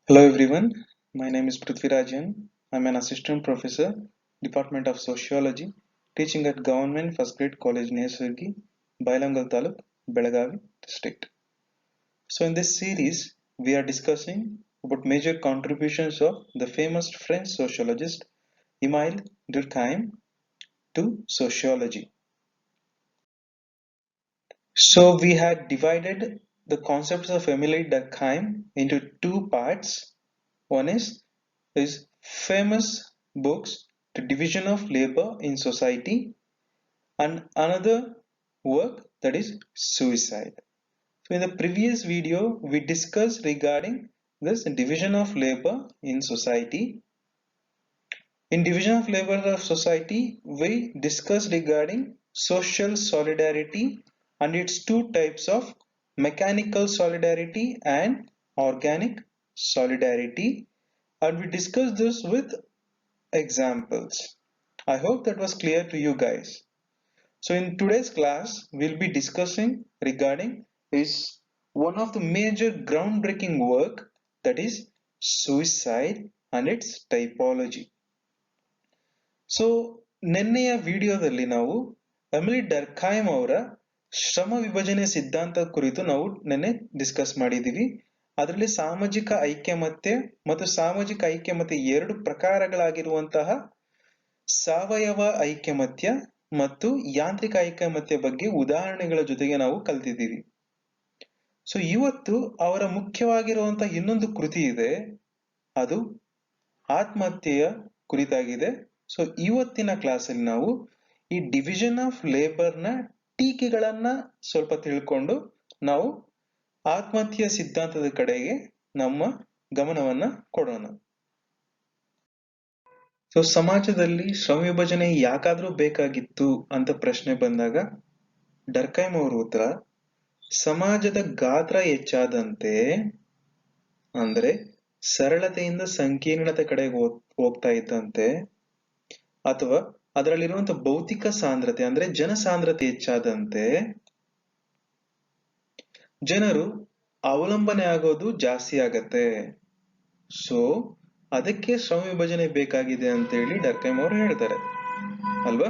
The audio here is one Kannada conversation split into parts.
Hello everyone, my name is Prithviraj. I'm an assistant professor, Department of Sociology, teaching at Government First Grade College Nesargi, Bailangal Taluk, Belagavi district. So in this series, we are discussing about major contributions of the famous French sociologist Emile Durkheim to sociology. So we had divided the concepts of Emile Durkheim into two parts. One is his famous books, The Division of Labor in Society, and another work, that is Suicide. So in the previous video, we discussed regarding this division of labor in society. In division of labor of society, we discussed regarding social solidarity and its two types of mechanical solidarity and organic solidarity, and we discussed this with examples. I hope that was clear to you guys. So in today's class, we'll be discussing regarding is one of the major groundbreaking work, that is Suicide and its typology. So ನಿನ್ನೆಯ ವಿಡಿಯೋದಲ್ಲಿ ನಾವು ಎಮಿಲಿ ಡರ್ಖೈಮ್ ಅವರ ಶ್ರಮ ವಿಭಜನೆ ಸಿದ್ಧಾಂತ ಕುರಿತು ನಾವು ನಿನ್ನೆ ಡಿಸ್ಕಸ್ ಮಾಡಿದೀವಿ. ಅದರಲ್ಲಿ ಸಾಮಾಜಿಕ ಐಕ್ಯಮತ್ಯ ಮತ್ತು ಸಾಮಾಜಿಕ ಐಕ್ಯಮತ್ಯ ಎರಡು ಪ್ರಕಾರಗಳಾಗಿರುವಂತಹ ಸಾವಯವ ಐಕ್ಯಮತ್ಯ ಮತ್ತು ಯಾಂತ್ರಿಕ ಐಕ್ಯಮತ್ಯ ಬಗ್ಗೆ ಉದಾಹರಣೆಗಳ ಜೊತೆಗೆ ನಾವು ಕಲ್ತಿದ್ದೀವಿ. ಸೊ ಇವತ್ತು ಅವರ ಮುಖ್ಯವಾಗಿರುವಂತಹ ಇನ್ನೊಂದು ಕೃತಿ ಇದೆ, ಅದು ಆತ್ಮಹತ್ಯೆಯ ಕುರಿತಾಗಿದೆ. ಸೊ ಇವತ್ತಿನ ಕ್ಲಾಸಲ್ಲಿ ನಾವು ಈ ಡಿವಿಷನ್ ಆಫ್ ಲೇಬರ್ನ ಟೀಕೆಗಳನ್ನ ಸ್ವಲ್ಪ ತಿಳ್ಕೊಂಡು ನಾವು ಆತ್ಮಹತ್ಯೆಯ ಸಿದ್ಧಾಂತದ ಕಡೆಗೆ ನಮ್ಮ ಗಮನವನ್ನ ಕೊಡೋಣ. ಸೊ ಸಮಾಜದಲ್ಲಿ ಶ್ರಮ ವಿಭಜನೆ ಯಾಕಾದ್ರೂ ಬೇಕಾಗಿತ್ತು ಅಂತ ಪ್ರಶ್ನೆ ಬಂದಾಗ ಡರ್ಖೈಮ್ ಅವರ ಉತ್ತರ, ಸಮಾಜದ ಗಾತ್ರ ಹೆಚ್ಚಾದಂತೆ, ಅಂದ್ರೆ ಸರಳತೆಯಿಂದ ಸಂಕೀರ್ಣತೆ ಕಡೆಗೆ ಹೋಗ್ತಾ ಇದ್ದಂತೆ, ಅಥವಾ ಅದರಲ್ಲಿರುವಂತಹ ಭೌತಿಕ ಸಾಂದ್ರತೆ ಅಂದ್ರೆ ಜನಸಾಂದ್ರತೆ ಹೆಚ್ಚಾದಂತೆ ಜನರು ಅವಲಂಬನೆ ಆಗೋದು ಜಾಸ್ತಿ ಆಗತ್ತೆ. ಸೊ ಅದಕ್ಕೆ ಶ್ರಮ ವಿಭಜನೆ ಬೇಕಾಗಿದೆ ಅಂತ ಹೇಳಿ ಡರ್ಖೈಮ್ ಅವರು ಹೇಳ್ತಾರೆ ಅಲ್ವಾ.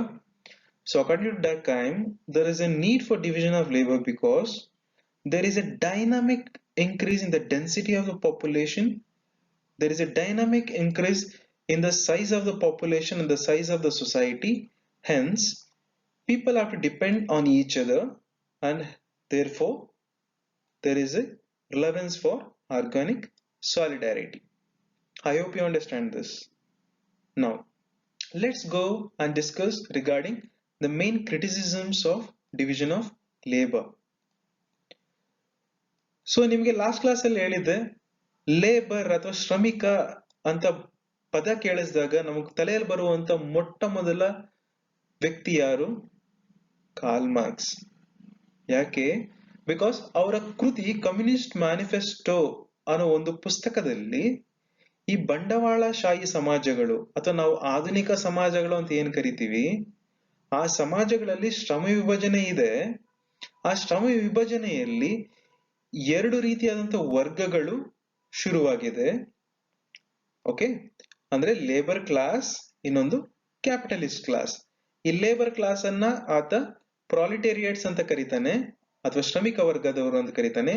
So according to Durkheim, there is a need for division of labor because there is a dynamic increase in the density of the population, there is a dynamic increase in the size of the population and the size of the society. Hence, people have to depend on each other, and therefore there is a relevance for organic solidarity. I hope you understand this. Now, let's go and discuss regarding the main criticisms of division of labor. So ನಿಮಗೆ ಲಾಸ್ಟ್ ಕ್ಲಾಸ್ ಅಲ್ಲಿ ಹೇಳಿದ್ದೆ, ಲೇಬರ್ ಅಥವಾ ಶ್ರಮಿಕ ಅಂತ ಪದ ಕೇಳಿಸಿದಾಗ ನಮಗೆ ತಲೆಯಲ್ಲಿ ಬರುವಂತ ಮೊಟ್ಟ ಮೊದಲ ವ್ಯಕ್ತಿ ಯಾರು? Karl marks. ಯಾಕೆ? ಬಿಕಾಸ್ ಅವರ ಕೃತಿ ಕಮ್ಯುನಿಸ್ಟ್ ಮ್ಯಾನಿಫೆಸ್ಟೋ ಅನ್ನೋ ಒಂದು ಪುಸ್ತಕದಲ್ಲಿ ಈ ಬಂಡವಾಳಶಾಹಿ ಸಮಾಜಗಳು ಅಥವಾ ನಾವು ಆಧುನಿಕ ಸಮಾಜಗಳು ಅಂತ ಏನ್ ಕರಿತೀವಿ, ಆ ಸಮಾಜಗಳಲ್ಲಿ ಶ್ರಮ ವಿಭಜನೆ ಇದೆ. ಆ ಶ್ರಮ ವಿಭಜನೆಯಲ್ಲಿ ಎರಡು ರೀತಿಯಾದಂತಹ ವರ್ಗಗಳು ಶುರುವಾಗಿದೆ. ಓಕೆ, ಅಂದ್ರೆ ಲೇಬರ್ ಕ್ಲಾಸ್, ಇನ್ನೊಂದು ಕ್ಯಾಪಿಟಲಿಸ್ಟ್ ಕ್ಲಾಸ್. ಈ ಲೇಬರ್ ಕ್ಲಾಸ್ ಅನ್ನ ಆತ ಪ್ರಾಲಿಟೇರಿಯಟ್ಸ್ ಅಂತ ಕರೀತಾನೆ ಅಥವಾ ಶ್ರಮಿಕ ವರ್ಗದವರು ಅಂತ ಕರೀತಾನೆ.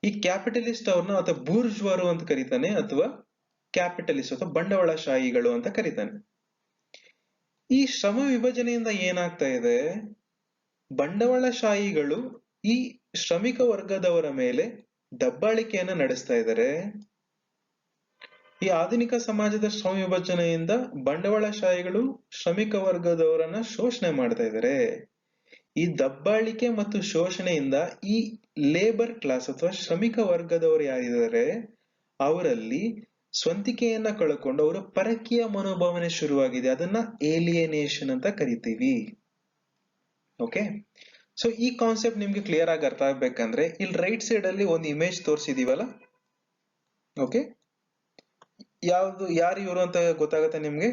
ಈ ಕ್ಯಾಪಿಟಲಿಸ್ಟ್ ಅವ್ರನ್ನ ಅಥವಾ ಬೂರ್ಜ್ವಾರು ಅಂತ ಕರೀತಾನೆ ಅಥವಾ ಕ್ಯಾಪಿಟಲಿಸ್ಟ್ ಅಥವಾ ಬಂಡವಾಳಶಾಹಿಗಳು ಅಂತ ಕರೀತಾನೆ. ಈ ಶ್ರಮ ವಿಭಜನೆಯಿಂದ ಏನಾಗ್ತಾ ಇದೆ, ಬಂಡವಾಳಶಾಹಿಗಳು ಈ ಶ್ರಮಿಕ ವರ್ಗದವರ ಮೇಲೆ ದಬ್ಬಾಳಿಕೆಯನ್ನ ನಡೆಸ್ತಾ ಇದ್ದಾರೆ. ಈ ಆಧುನಿಕ ಸಮಾಜದ ಶ್ರಮ ವಿಭಜನೆಯಿಂದ ಬಂಡವಾಳಶಾಹಿಗಳು ಶ್ರಮಿಕ ವರ್ಗದವರನ್ನ ಶೋಷಣೆ ಮಾಡ್ತಾ ಇದ್ದಾರೆ. ಈ ದಬ್ಬಾಳಿಕೆ ಮತ್ತು ಶೋಷಣೆಯಿಂದ ಈ ಲೇಬರ್ ಕ್ಲಾಸ್ ಅಥವಾ ಶ್ರಮಿಕ ವರ್ಗದವರು ಯಾರಿದ್ದಾರೆ ಅವರಲ್ಲಿ ಸ್ವಂತಿಕೆಯನ್ನ ಕಳ್ಕೊಂಡು ಅವರ ಪರಕೀಯ ಮನೋಭಾವನೆ ಶುರುವಾಗಿದೆ. ಅದನ್ನ ಏಲಿಯನೇಷನ್ ಅಂತ ಕರಿತೀವಿ. ಓಕೆ, ಸೊ ಈ ಕಾನ್ಸೆಪ್ಟ್ ನಿಮ್ಗೆ ಕ್ಲಿಯರ್ ಆಗಿ ಅರ್ಥ ಆಗ್ಬೇಕಂದ್ರೆ ಇಲ್ಲಿ ರೈಟ್ ಸೈಡ್ ಅಲ್ಲಿ ಒಂದು ಇಮೇಜ್ ತೋರಿಸಿದೀವಲ್ಲ. ಓಕೆ, ಯಾರು ಇವರು ಅಂತ ಗೊತ್ತಾಗುತ್ತೆ ನಿಮ್ಗೆ?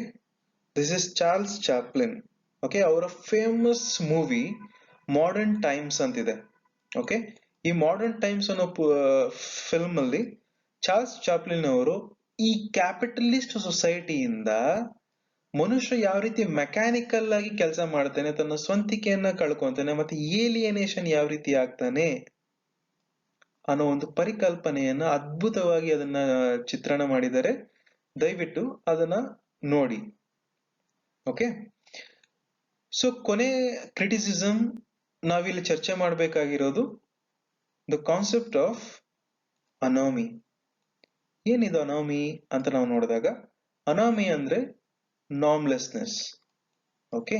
This is Charles Chaplin. Okay, ಅವರ ಫೇಮಸ್ ಮೂವಿ ಮಾಡರ್ನ್ ಟೈಮ್ಸ್ ಅಂತಿದೆ. ಓಕೆ, ಈ ಮಾಡರ್ನ್ ಟೈಮ್ಸ್ ಅನ್ನೋ ಫಿಲ್ಮ್ ಅಲ್ಲಿ ಚಾರ್ಲ್ಸ್ ಚಾಪ್ಲಿನ್ ಅವರು ಈ ಕ್ಯಾಪಿಟಲಿಸ್ಟ್ ಸೊಸೈಟಿಯಿಂದ ಮನುಷ್ಯ ಯಾವ ರೀತಿ ಮೆಕ್ಯಾನಿಕಲ್ ಆಗಿ ಕೆಲಸ ಮಾಡ್ತಾನೆ, ತನ್ನ ಸ್ವಂತಿಕೆಯನ್ನ ಕಳ್ಕೊಂತಾನೆ, ಮತ್ತೆ ಏಲಿಯನೇಷನ್ ಯಾವ ರೀತಿ ಆಗ್ತಾನೆ ಅನ್ನೋ ಒಂದು ಪರಿಕಲ್ಪನೆಯನ್ನ ಅದ್ಭುತವಾಗಿ ಅದನ್ನ ಚಿತ್ರಣ ಮಾಡಿದ್ದಾರೆ. ದಯವಿಟ್ಟು ಅದನ್ನ ನೋಡಿ. ಓಕೆ, ಸೊ ಕೊನೆ ಕ್ರಿಟಿಸಿಸಮ್ ನಾವಿಲ್ಲಿ ಚರ್ಚೆ ಮಾಡಬೇಕಾಗಿರೋದು ದ ಕಾನ್ಸೆಪ್ಟ್ ಆಫ್ ಅನಾಮಿ. ಏನಿದು ಅನಾಮಿ ಅಂತ ನಾವು ನೋಡಿದಾಗ, ಅನಾಮಿ ಅಂದ್ರೆ ನಾರ್ಮ್ಲೆಸ್ನೆಸ್. ಓಕೆ,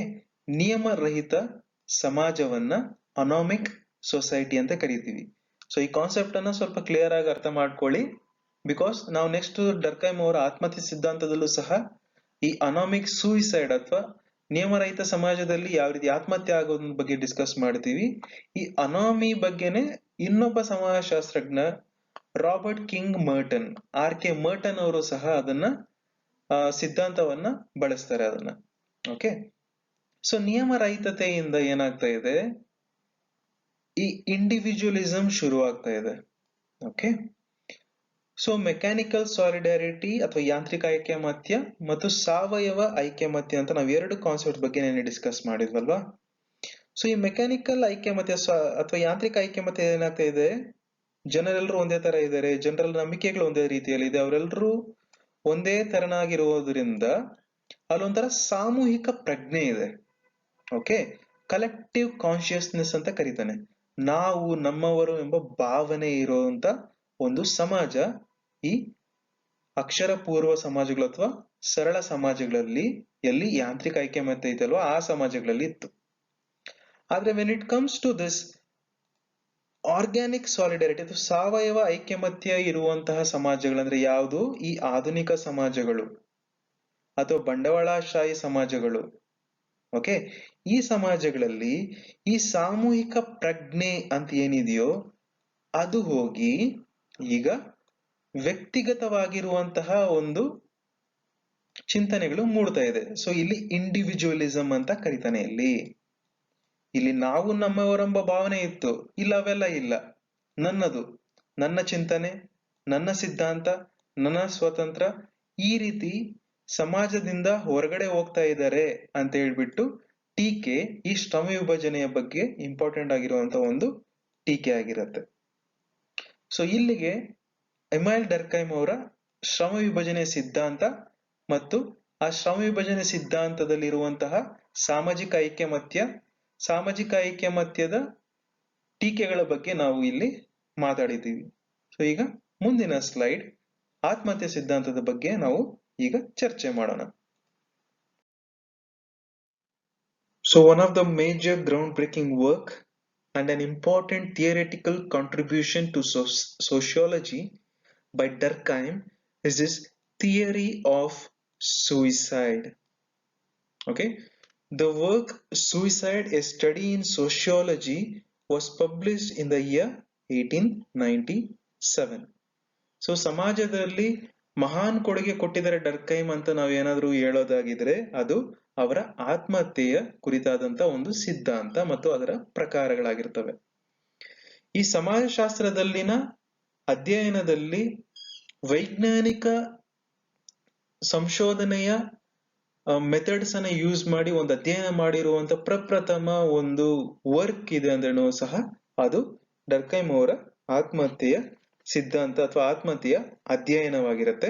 ನಿಯಮರಹಿತ ಸಮಾಜವನ್ನ ಅನಾಮಿಕ್ ಸೊಸೈಟಿ ಅಂತ ಕರಿತೀವಿ. ಸೊ ಈ ಕಾನ್ಸೆಪ್ಟ್ ಅನ್ನ ಸ್ವಲ್ಪ ಕ್ಲಿಯರ್ ಆಗಿ ಅರ್ಥ ಮಾಡ್ಕೊಳ್ಳಿ, ಬಿಕಾಸ್ ನಾವು ನೆಕ್ಸ್ಟ್ ಡರ್ಕೈಮ್ ಅವರ ಆತ್ಮಹತ್ಯೆ ಸಿದ್ಧಾಂತದಲ್ಲೂ ಸಹ ಈ ಅನಾಮಿಕ್ ಸೂಯಿಸೈಡ್ ಅಥವಾ ನಿಯಮರಹಿತ ಸಮಾಜದಲ್ಲಿ ಯಾವ ರೀತಿ ಆತ್ಮಹತ್ಯೆ ಆಗೋದ್ರ ಬಗ್ಗೆ ಡಿಸ್ಕಸ್ ಮಾಡ್ತೀವಿ. ಈ ಅನಾಮಿ ಬಗ್ಗೆನೆ ಇನ್ನೊಬ್ಬ ಸಮಾಜಶಾಸ್ತ್ರಜ್ಞ ರಾಬರ್ಟ್ ಕಿಂಗ್ ಮರ್ಟನ್, RK ಮರ್ಟನ್ ಅವರು ಸಹ ಅದನ್ನ ಸಿದ್ಧಾಂತವನ್ನ ಬಳಸ್ತಾರೆ ಅದನ್ನ. ಓಕೆ, ಸೊ ನಿಯಮರಹಿತತೆಯಿಂದ ಏನಾಗ್ತಾ ಇದೆ, ಈ ಇಂಡಿವಿಜುವಲಿಸಂ ಶುರು ಆಗ್ತಾ ಇದೆ. ಓಕೆ, ಸೊ ಮೆಕ್ಯಾನಿಕಲ್ ಸಾಲಿಡಾರಿಟಿ ಅಥವಾ ಯಾಂತ್ರಿಕ ಐಕ್ಯಮತ್ಯ ಮತ್ತು ಸಾವಯವ ಐಕ್ಯಮತ್ಯ ಅಂತ ನಾವು ಎರಡು ಕಾನ್ಸೆಪ್ಟ್ ಬಗ್ಗೆ ನೆನ್ನೆ ಡಿಸ್ಕಸ್ ಮಾಡಿದ್ವಲ್ವಾ. ಸೊ ಈ ಮೆಕ್ಯಾನಿಕಲ್ ಐಕ್ಯಮತ್ಯ ಅಥವಾ ಯಾಂತ್ರಿಕ ಐಕ್ಯಮತ್ಯ ಏನಾಗ್ತಾ ಇದೆ, ಜನರೆಲ್ಲರೂ ಒಂದೇ ತರ ಇದ್ದಾರೆ, ಜನರಲ್ ನಂಬಿಕೆಗಳು ಒಂದೇ ರೀತಿಯಲ್ಲಿ ಇದೆ, ಅವರೆಲ್ಲರೂ ಒಂದೇ ತರನಾಗಿರುವುದರಿಂದ ಅಲ್ಲೊಂಥರ ಸಾಮೂಹಿಕ ಪ್ರಜ್ಞೆ ಇದೆ. ಓಕೆ, ಕಲೆಕ್ಟಿವ್ ಕಾನ್ಶಿಯಸ್ನೆಸ್ ಅಂತ ಕರೀತಾನೆ. ನಾವು ನಮ್ಮವರು ಎಂಬ ಭಾವನೆ ಇರುವಂತ ಒಂದು ಸಮಾಜ ಈ ಅಕ್ಷರ ಪೂರ್ವ ಸಮಾಜಗಳು ಅಥವಾ ಸರಳ ಸಮಾಜಗಳಲ್ಲಿ, ಎಲ್ಲಿ ಯಾಂತ್ರಿಕ ಐಕ್ಯಮತ್ಯ ಇದಲ್ವಾ ಆ ಸಮಾಜಗಳಲ್ಲಿ ಇತ್ತು. ಆದ್ರೆ when it comes to this organic solidarity ಅಥವಾ ಸಾವಯವ ಐಕ್ಯಮತ್ಯ ಇರುವಂತಹ ಸಮಾಜಗಳಂದ್ರೆ ಯಾವುದು, ಈ ಆಧುನಿಕ ಸಮಾಜಗಳು ಅಥವಾ ಬಂಡವಾಳಶಾಹಿ ಸಮಾಜಗಳು. ಓಕೆ, ಈ ಸಮಾಜಗಳಲ್ಲಿ ಈ ಸಾಮೂಹಿಕ ಪ್ರಜ್ಞೆ ಅಂತ ಏನಿದೆಯೋ ಅದು ಹೋಗಿ ಈಗ ವ್ಯಕ್ತಿಗತವಾಗಿರುವಂತಹ ಒಂದು ಚಿಂತನೆಗಳು ಮೂಡ್ತಾ ಇದೆ. ಸೊ ಇಲ್ಲಿ ಇಂಡಿವಿಜುವಲಿಸಂ ಅಂತ ಕರಿತಾನೆ. ಇಲ್ಲಿ ನಾವು ನಮ್ಮವರೆಂಬ ಭಾವನೆ ಇತ್ತು, ಇಲ್ಲ ಅವೆಲ್ಲ ಇಲ್ಲ, ನನ್ನದು, ನನ್ನ ಚಿಂತನೆ, ನನ್ನ ಸಿದ್ಧಾಂತ, ನನ್ನ ಸ್ವತಂತ್ರ, ಈ ರೀತಿ ಸಮಾಜದಿಂದ ಹೊರಗಡೆ ಹೋಗ್ತಾ ಇದ್ದಾರೆ ಅಂತ ಹೇಳ್ಬಿಟ್ಟು ಟೀಕೆ ಈ ಶ್ರಮ ವಿಭಜನೆಯ ಬಗ್ಗೆ ಇಂಪಾರ್ಟೆಂಟ್ ಆಗಿರುವಂತ ಒಂದು ಟೀಕೆ ಆಗಿರುತ್ತೆ. ಸೊ ಇಲ್ಲಿಗೆ ಎಮೈಲ್ ಡರ್ಕೈಮ್ ಅವರ ಶ್ರಮ ವಿಭಜನೆ ಸಿದ್ಧಾಂತ ಮತ್ತು ಆ ಶ್ರಮ ವಿಭಜನೆ ಸಿದ್ಧಾಂತದಲ್ಲಿರುವಂತಹ ಸಾಮಾಜಿಕ ಐಕ್ಯಮತ್ಯದ ಟೀಕೆಗಳ ಬಗ್ಗೆ ನಾವು ಇಲ್ಲಿ ಮಾತಾಡಿದ್ದೀವಿ. ಸೊ ಈಗ ಮುಂದಿನ ಸ್ಲೈಡ್ ಆತ್ಮಹತ್ಯೆ ಸಿದ್ಧಾಂತದ ಬಗ್ಗೆ ನಾವು ಈಗ ಚರ್ಚೆ ಮಾಡೋಣ. So one of the major groundbreaking work and an important theoretical contribution to sociology by Durkheim is his theory of suicide. Okay, the work Suicide, a Study in Sociology was published in the year 1897. So ಸಮಾಜದಲ್ಲಿ ಮಹಾನ್ ಕೊಡುಗೆ ಕೊಟ್ಟಿದ್ದಾರೆ ಡರ್ಕೈಮ್ ಅಂತ ನಾವೇನಾದ್ರೂ ಹೇಳೋದಾಗಿದ್ರೆ ಅದು ಅವರ ಆತ್ಮಹತ್ಯೆಯ ಕುರಿತಾದಂತ ಒಂದು ಸಿದ್ಧಾಂತ ಮತ್ತು ಅದರ ಪ್ರಕಾರಗಳಾಗಿರ್ತವೆ. ಈ ಸಮಾಜಶಾಸ್ತ್ರದಲ್ಲಿನ ಅಧ್ಯಯನದಲ್ಲಿ ವೈಜ್ಞಾನಿಕ ಸಂಶೋಧನೆಯ ಮೆಥಡ್ಸ್ ಅನ್ನ ಯೂಸ್ ಮಾಡಿ ಒಂದು ಅಧ್ಯಯನ ಮಾಡಿರುವಂತ ಪ್ರಪ್ರಥಮ ಒಂದು ವರ್ಕ್ ಇದೆ ಅಂದ್ರೂ ಸಹ ಅದು ಡರ್ಕೈಮ್ ಅವರ ಆತ್ಮಹತ್ಯೆಯ ಸಿದ್ಧಾಂತ ಅಥವಾ ಆತ್ಮಹತ್ಯೆಯ ಅಧ್ಯಯನವಾಗಿರುತ್ತೆ.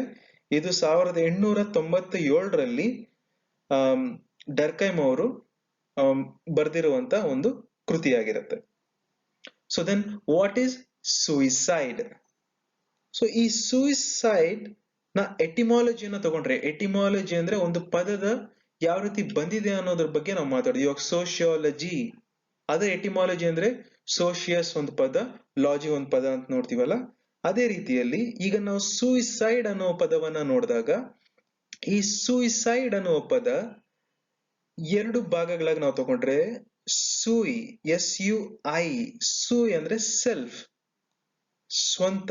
ಇದು 1897ರಲ್ಲಿ ಡರ್ಕೈಮ್ ಅವರು ಬರೆದಿರುವಂತ ಒಂದು ಕೃತಿಯಾಗಿರುತ್ತೆ. So then what is suicide? So ಈ ಸೂಯಿಸೈಡ್ ನ ಎಟಿಮಾಲಜಿಯನ್ನು ತಗೊಂಡ್ರೆ, ಎಟಿಮಾಲಜಿ ಅಂದ್ರೆ ಒಂದು ಪದದ ಯಾವ ರೀತಿ ಬಂದಿದೆ ಅನ್ನೋದ್ರ ಬಗ್ಗೆ ನಾವು ಮಾತಾಡೋದು. ಇವಾಗ ಸೋಶಿಯಾಲಜಿ ಅದೇ ಎಟಿಮಾಲಜಿ ಅಂದ್ರೆ ಸೋಶಿಯಸ್ ಒಂದು ಪದ, ಲಾಜಿ ಒಂದು ಪದ ಅಂತ ನೋಡ್ತೀವಲ್ಲ, ಅದೇ ರೀತಿಯಲ್ಲಿ ಈಗ ನಾವು ಸೂಯಿಸೈಡ್ ಅನ್ನೋ ಪದವನ್ನ ನೋಡಿದಾಗ ಈ ಸೂಯಿಸೈಡ್ ಅನ್ನೋ ಪದ ಎರಡು ಭಾಗಗಳಾಗಿ ನಾವು ತಗೊಂಡ್ರೆ, ಸೂಯ್ SUI, ಸೂಯ್ ಅಂದ್ರೆ ಸೆಲ್ಫ್, ಸ್ವಂತ,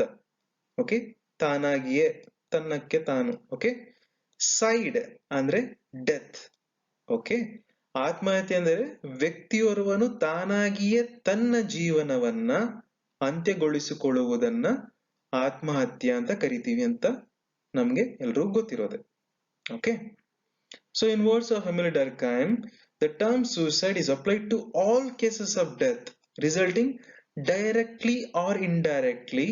ಓಕೆ, ತಾನಾಗಿಯೇ, ತನ್ನಕ್ಕೆ ತಾನು, ಓಕೆ. ಸೈಡ್ ಅಂದ್ರೆ ಡೆತ್, ಓಕೆ. ಆತ್ಮಹತ್ಯೆ ಅಂದ್ರೆ ವ್ಯಕ್ತಿಯೋರ್ವನು ತಾನಾಗಿಯೇ ತನ್ನ ಜೀವನವನ್ನ ಅಂತ್ಯಗೊಳಿಸಿಕೊಳ್ಳುವುದನ್ನ ಆತ್ಮಹತ್ಯೆ ಅಂತ ಕರಿತೀವಿ ಅಂತ ನಮ್ಗೆ ಎಲ್ರಿಗೂ ಗೊತ್ತಿರೋದೆ. Okay, so in words of Emile Durkheim, the term suicide is applied to all cases of death resulting directly or indirectly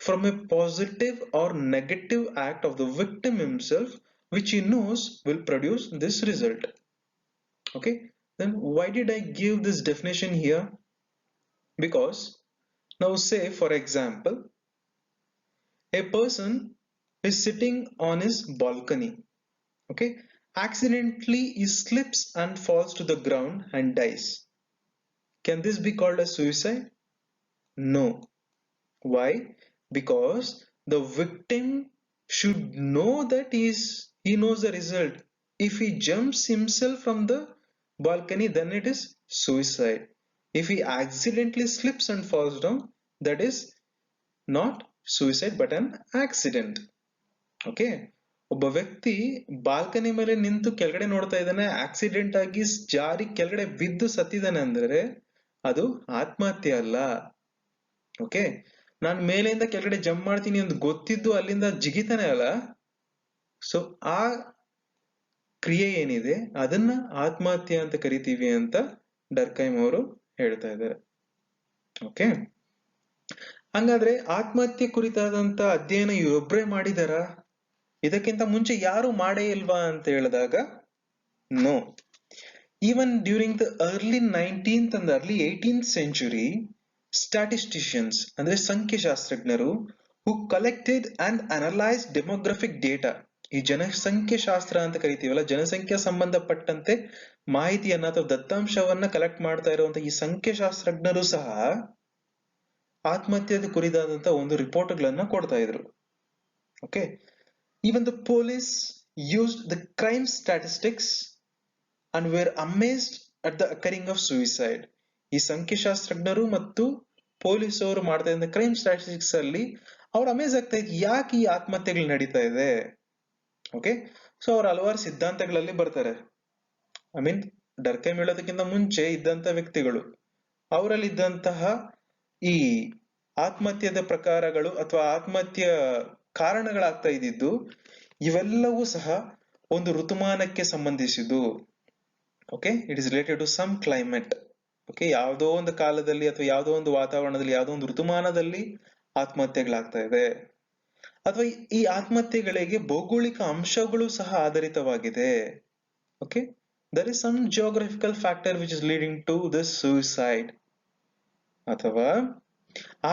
from a positive or negative act of the victim himself which he knows will produce this result. Okay, then why did I give this definition here? Because now say for example, a person is sitting on his balcony, okay, accidentally he slips and falls to the ground and dies. Can this be called a suicide? No. Why? Because the victim should know that he knows the result. If he jumps himself from the balcony, then it is suicide. If he accidentally slips and falls down, that is not suicide but an accident. Okay, ಒಬ್ಬ ವ್ಯಕ್ತಿ ಬಾಲ್ಕನಿ ಮೇಲೆ ನಿಂತು ಕೆಳಗಡೆ ನೋಡ್ತಾ ಇದ್ದಾನೆ, ಆಕ್ಸಿಡೆಂಟ್ ಆಗಿ ಜಾರಿ ಕೆಳಗಡೆ ಬಿದ್ದು ಸತ್ತಿದ್ದಾನೆ ಅಂದ್ರೆ ಅದು ಆತ್ಮಹತ್ಯೆ ಅಲ್ಲ. ಓಕೆ, ನಾನು ಮೇಲೆಯಿಂದ ಕೆಳಗಡೆ ಜಂಪ್ ಮಾಡ್ತೀನಿ ಅಂತ ಗೊತ್ತಿದ್ದು ಅಲ್ಲಿಂದ ಜಿಗಿತಾನೆ ಅಲ್ಲ, ಸೊ ಆ ಕ್ರಿಯೆ ಏನಿದೆ ಅದನ್ನ ಆತ್ಮಹತ್ಯೆ ಅಂತ ಕರಿತೀವಿ ಅಂತ ಡರ್ಕೈಮ್ ಅವರು ಹೇಳ್ತಾ ಇದ್ದಾರೆ. ಓಕೆ, ಹಂಗಾದ್ರೆ ಆತ್ಮಹತ್ಯೆ ಕುರಿತಾದಂತ ಅಧ್ಯಯನ ಇವರೊಬ್ಬರೇ ಮಾಡಿದಾರ? ಇದಕ್ಕಿಂತ ಮುಂಚೆ ಯಾರು ಮಾಡೇ ಇಲ್ವಾ ಅಂತ ಹೇಳಿದಾಗ no. Even during the early 19th and early 18th century, statisticians ಅಂದ್ರೆ ಸಂಖ್ಯಾಶಾಸ್ತ್ರಜ್ಞರು who collected and analyse demographic data, ಈ ಜನಸಂಖ್ಯೆ ಶಾಸ್ತ್ರ ಅಂತ ಕರಿತೀವಲ್ಲ, ಜನಸಂಖ್ಯಾ ಸಂಬಂಧಪಟ್ಟಂತೆ ಮಾಹಿತಿಯನ್ನ ಅಥವಾ ದತ್ತಾಂಶವನ್ನ ಕಲೆಕ್ಟ್ ಮಾಡ್ತಾ ಇರುವಂತ ಈ ಸಂಖ್ಯಾಶಾಸ್ತ್ರಜ್ಞರು ಸಹ ಆತ್ಮಹತ್ಯೆದ ಕುರಿತಾದಂತ ಒಂದು ರಿಪೋರ್ಟ್ಗಳನ್ನ ಕೊಡ್ತಾ ಇದ್ರು. Okay, even the police used the crime statistics and were amazed at the occurring of suicide. ಈ ಸಂಖ್ಯಾಶಾಸ್ತ್ರಜ್ಞರು ಮತ್ತು ಪೊಲೀಸವರು ಮಾಡ್ತಾ ಇದ್ದ ಕ್ರೈಮ್ ಸ್ಟಾಟಿಸ್ಟಿಕ್ಸ್ ಅಲ್ಲಿ ಅವ್ರು ಅಮೇಜ್ ಆಗ್ತಾ ಇದ್ರು, ಯಾಕೆ ಈ ಆತ್ಮಹತ್ಯೆಗಳು ನಡೀತಾ ಇದೆ. ಓಕೆ, ಸೊ ಅವ್ರು ಹಲವಾರು ಸಿದ್ಧಾಂತಗಳಲ್ಲಿ ಬರ್ತಾರೆ. ಐ ಮೀನ್ ಡರ್ಕೈಮ್ ಹೇಳೋದಕ್ಕಿಂತ ಮುಂಚೆ ಇದ್ದಂತ ವ್ಯಕ್ತಿಗಳು, ಅವರಲ್ಲಿ ಇದ್ದಂತಹ ಈ ಆತ್ಮಹತ್ಯದ ಪ್ರಕಾರಗಳು ಅಥವಾ ಆತ್ಮಹತ್ಯೆ ಕಾರಣಗಳಾಗ್ತಾ ಇದ್ದಿದ್ದು ಇವೆಲ್ಲವೂ ಸಹ ಒಂದು ಋತುಮಾನಕ್ಕೆ ಸಂಬಂಧಿಸಿದ್ದು. Okay, it is related to some climate. Okay, ಯಾವುದೋ ಒಂದು ಕಾಲದಲ್ಲಿ ಅಥವಾ ಯಾವುದೋ ಒಂದು ವಾತಾವರಣದಲ್ಲಿ ಯಾವುದೋ ಒಂದು ಋತುಮಾನದಲ್ಲಿ ಆತ್ಮಹತ್ಯೆಗಳಾಗ್ತಾ ಇದೆ, ಅಥವಾ ಈ ಆತ್ಮಹತ್ಯೆಗಳಿಗೆ ಭೌಗೋಳಿಕ ಅಂಶಗಳು ಸಹ ಆಧಾರಿತವಾಗಿದೆ. Okay, there is some geographical factor which is leading to this suicide. ಅಥವಾ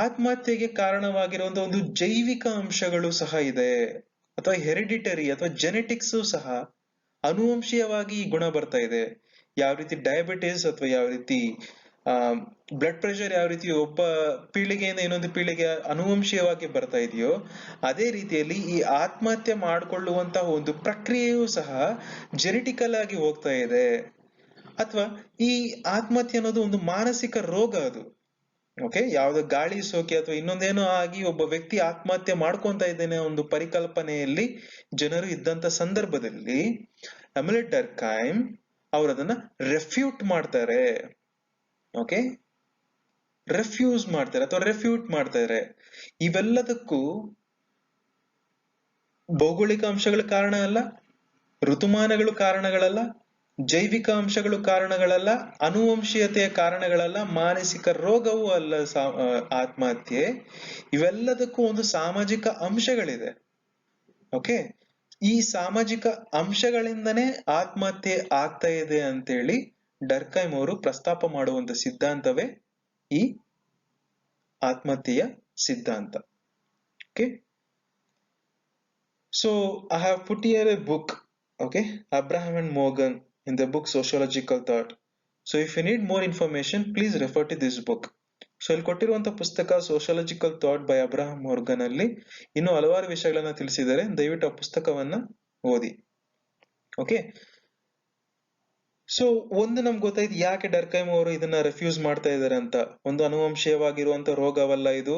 ಆತ್ಮಹತ್ಯೆಗೆ ಕಾರಣವಾಗಿರುವಂತಹ ಒಂದು ಜೈವಿಕ ಅಂಶಗಳು ಸಹ ಇದೆ, ಅಥವಾ ಹೆರಿಡಿಟರಿ ಅಥವಾ ಜೆನೆಟಿಕ್ಸ್ ಸಹ ಅನುವಂಶೀಯವಾಗಿ ಈ ಗುಣ ಬರ್ತಾ ಇದೆ. ಯಾವ ರೀತಿ ಡಯಾಬಿಟಿಸ್ ಅಥವಾ ಯಾವ ರೀತಿ ಬ್ಲಡ್ ಪ್ರೆಷರ್ ಯಾವ ರೀತಿ ಒಬ್ಬ ಪೀಳಿಗೆಯಿಂದ ಇನ್ನೊಂದು ಪೀಳಿಗೆ ಅನುವಂಶೀಯವಾಗಿ ಬರ್ತಾ ಇದೆಯೋ, ಅದೇ ರೀತಿಯಲ್ಲಿ ಈ ಆತ್ಮಹತ್ಯೆ ಮಾಡಿಕೊಳ್ಳುವಂತಹ ಒಂದು ಪ್ರಕ್ರಿಯೆಯೂ ಸಹ ಜೆನೆಟಿಕಲ್ ಆಗಿ ಹೋಗ್ತಾ ಇದೆ. ಅಥವಾ ಈ ಆತ್ಮಹತ್ಯೆ ಅನ್ನೋದು ಒಂದು ಮಾನಸಿಕ ರೋಗ ಅದು. ಓಕೆ, ಯಾವ್ದು ಗಾಳಿ ಸೋಕಿ ಅಥವಾ ಇನ್ನೊಂದೇನೋ ಆಗಿ ಒಬ್ಬ ವ್ಯಕ್ತಿ ಆತ್ಮಹತ್ಯೆ ಮಾಡ್ಕೊಂತ ಇದ್ದೇನೆ ಒಂದು ಪರಿಕಲ್ಪನೆಯಲ್ಲಿ ಜನರು ಇದ್ದಂತ ಸಂದರ್ಭದಲ್ಲಿ ಎಮಿಲೆ ಡರ್ಕೈಮ್ ಅವರು ಅದನ್ನ ರೆಫ್ಯೂಟ್ ಮಾಡ್ತಾರೆ. ಓಕೆ, ರೆಫ್ಯೂಸ್ ಮಾಡ್ತಾರೆ ಅಥವಾ ರೆಫ್ಯೂಟ್ ಮಾಡ್ತಾರೆ. ಇವೆಲ್ಲದಕ್ಕೂ ಭೌಗೋಳಿಕ ಅಂಶಗಳ ಕಾರಣ ಅಲ್ಲ, ಋತುಮಾನಗಳು ಕಾರಣಗಳಲ್ಲ, ಜೈವಿಕ ಅಂಶಗಳು ಕಾರಣಗಳಲ್ಲ, ಅನುವಂಶೀಯತೆಯ ಕಾರಣಗಳಲ್ಲ, ಮಾನಸಿಕ ರೋಗವೂ ಅಲ್ಲ ಆತ್ಮಹತ್ಯೆ. ಇವೆಲ್ಲದಕ್ಕೂ ಒಂದು ಸಾಮಾಜಿಕ ಅಂಶಗಳಿದೆ. ಓಕೆ, ಈ ಸಾಮಾಜಿಕ ಅಂಶಗಳಿಂದನೇ ಆತ್ಮಹತ್ಯೆ ಆಗ್ತಾ ಇದೆ ಅಂತೇಳಿ ಡರ್ಕೈಮ್ ಅವರು ಪ್ರಸ್ತಾಪ ಮಾಡುವಂತ ಸಿದ್ಧಾಂತವೇ ಈ ಆತ್ಮಹತ್ಯೆಯ ಸಿದ್ಧಾಂತ. Okay, so I have put here A book, okay, Abraham and Morgan, in the book Sociological Thought. So if you need more information, please refer to this book. So ಇಲ್ಲಿ ಕೊಟ್ಟಿರುವಂತಹ ಪುಸ್ತಕ sociological thought by Abraham Morgan ಅಲ್ಲಿ ಇನ್ನು ಹಲವಾರು ವಿಷಯಗಳನ್ನ ತಿಳಿಸಿದ್ದಾರೆ. ದಯವಿಟ್ಟು ಆ ಪುಸ್ತಕವನ್ನ ಓದಿ. ಓಕೆ, ಸೊ ಒಂದು ನಮ್ಗೆ ಗೊತ್ತಾಯ್ತು ಯಾಕೆ ಡರ್ಕೈಮ್ ಅವರು ಇದನ್ನ ರೆಫ್ಯೂಸ್ ಮಾಡ್ತಾ ಇದ್ದಾರೆ ಅಂತ. ಒಂದು ಅನುವಂಶೀಯವಾಗಿರುವಂತ ರೋಗವಲ್ಲ ಇದು,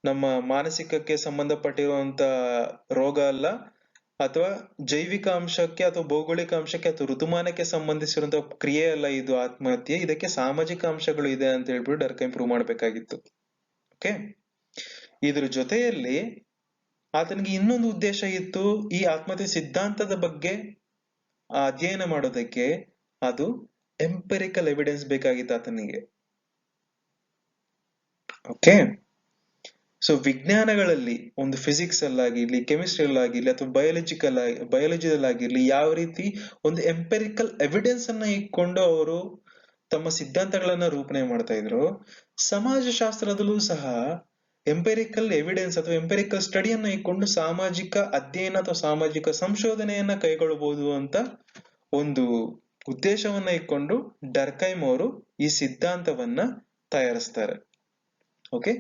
ನಮ್ಮ ಮಾನಸಿಕಕ್ಕೆ ಸಂಬಂಧಪಟ್ಟಿರುವಂತ ರೋಗ ಅಲ್ಲ, ಅಥವಾ ಜೈವಿಕ ಅಂಶಕ್ಕೆ ಅಥವಾ ಭೌಗೋಳಿಕ ಅಂಶಕ್ಕೆ ಅಥವಾ ಋತುಮಾನಕ್ಕೆ ಸಂಬಂಧಿಸಿರುವಂತಹ ಕ್ರಿಯೆ ಅಲ್ಲ ಇದು ಆತ್ಮಹತ್ಯೆ, ಇದಕ್ಕೆ ಸಾಮಾಜಿಕ ಅಂಶಗಳು ಇದೆ ಅಂತ ಹೇಳ್ಬಿಟ್ಟು ಡರ್ಕೈಮ್ ಪ್ರೂವ್ ಮಾಡ್ಬೇಕಾಗಿತ್ತು. ಓಕೆ, ಇದ್ರ ಜೊತೆಯಲ್ಲಿ ಆತನಿಗೆ ಇನ್ನೊಂದು ಉದ್ದೇಶ ಇತ್ತು, ಈ ಆತ್ಮಹತ್ಯೆ ಸಿದ್ಧಾಂತದ ಬಗ್ಗೆ ಅಧ್ಯಯನ ಮಾಡೋದಕ್ಕೆ. ಅದು ಎಂಪೆರಿಕಲ್ ಎವಿಡೆನ್ಸ್ ಬೇಕಾಗಿತ್ತು ಆತನಿಗೆ. ಓಕೆ, ಸೊ ವಿಜ್ಞಾನಗಳಲ್ಲಿ ಒಂದು ಫಿಸಿಕ್ಸ್ ಅಲ್ಲಾಗಿರ್ಲಿ, ಕೆಮಿಸ್ಟ್ರಿ ಅಲ್ಲಾಗಿರ್ಲಿ, ಅಥವಾ ಬಯಾಲಜಿಯಲ್ಲಿ ಆಗಿರ್ಲಿ, ಯಾವ ರೀತಿ ಒಂದು ಎಂಪೆರಿಕಲ್ ಎವಿಡೆನ್ಸ್ ಅನ್ನ ಇಟ್ಕೊಂಡು ಅವರು ತಮ್ಮ ಸಿದ್ಧಾಂತಗಳನ್ನ ರೂಪಣೆ ಮಾಡ್ತಾ ಇದ್ರು, ಸಮಾಜಶಾಸ್ತ್ರದಲ್ಲೂ ಸಹ ಎಂಪೆರಿಕಲ್ ಎವಿಡೆನ್ಸ್ ಅಥವಾ ಎಂಪೆರಿಕಲ್ ಸ್ಟಡಿಯನ್ನ ಇಟ್ಕೊಂಡು ಸಾಮಾಜಿಕ ಅಧ್ಯಯನ ಅಥವಾ ಸಾಮಾಜಿಕ ಸಂಶೋಧನೆಯನ್ನ ಕೈಗೊಳ್ಳಬಹುದು ಅಂತ ಒಂದು ಉದ್ದೇಶವನ್ನ ಇಟ್ಕೊಂಡು ಡರ್ಕೈಮ್ ಅವರು ಈ ಸಿದ್ಧಾಂತವನ್ನ ತಯಾರಿಸ್ತಾರೆ. Okay,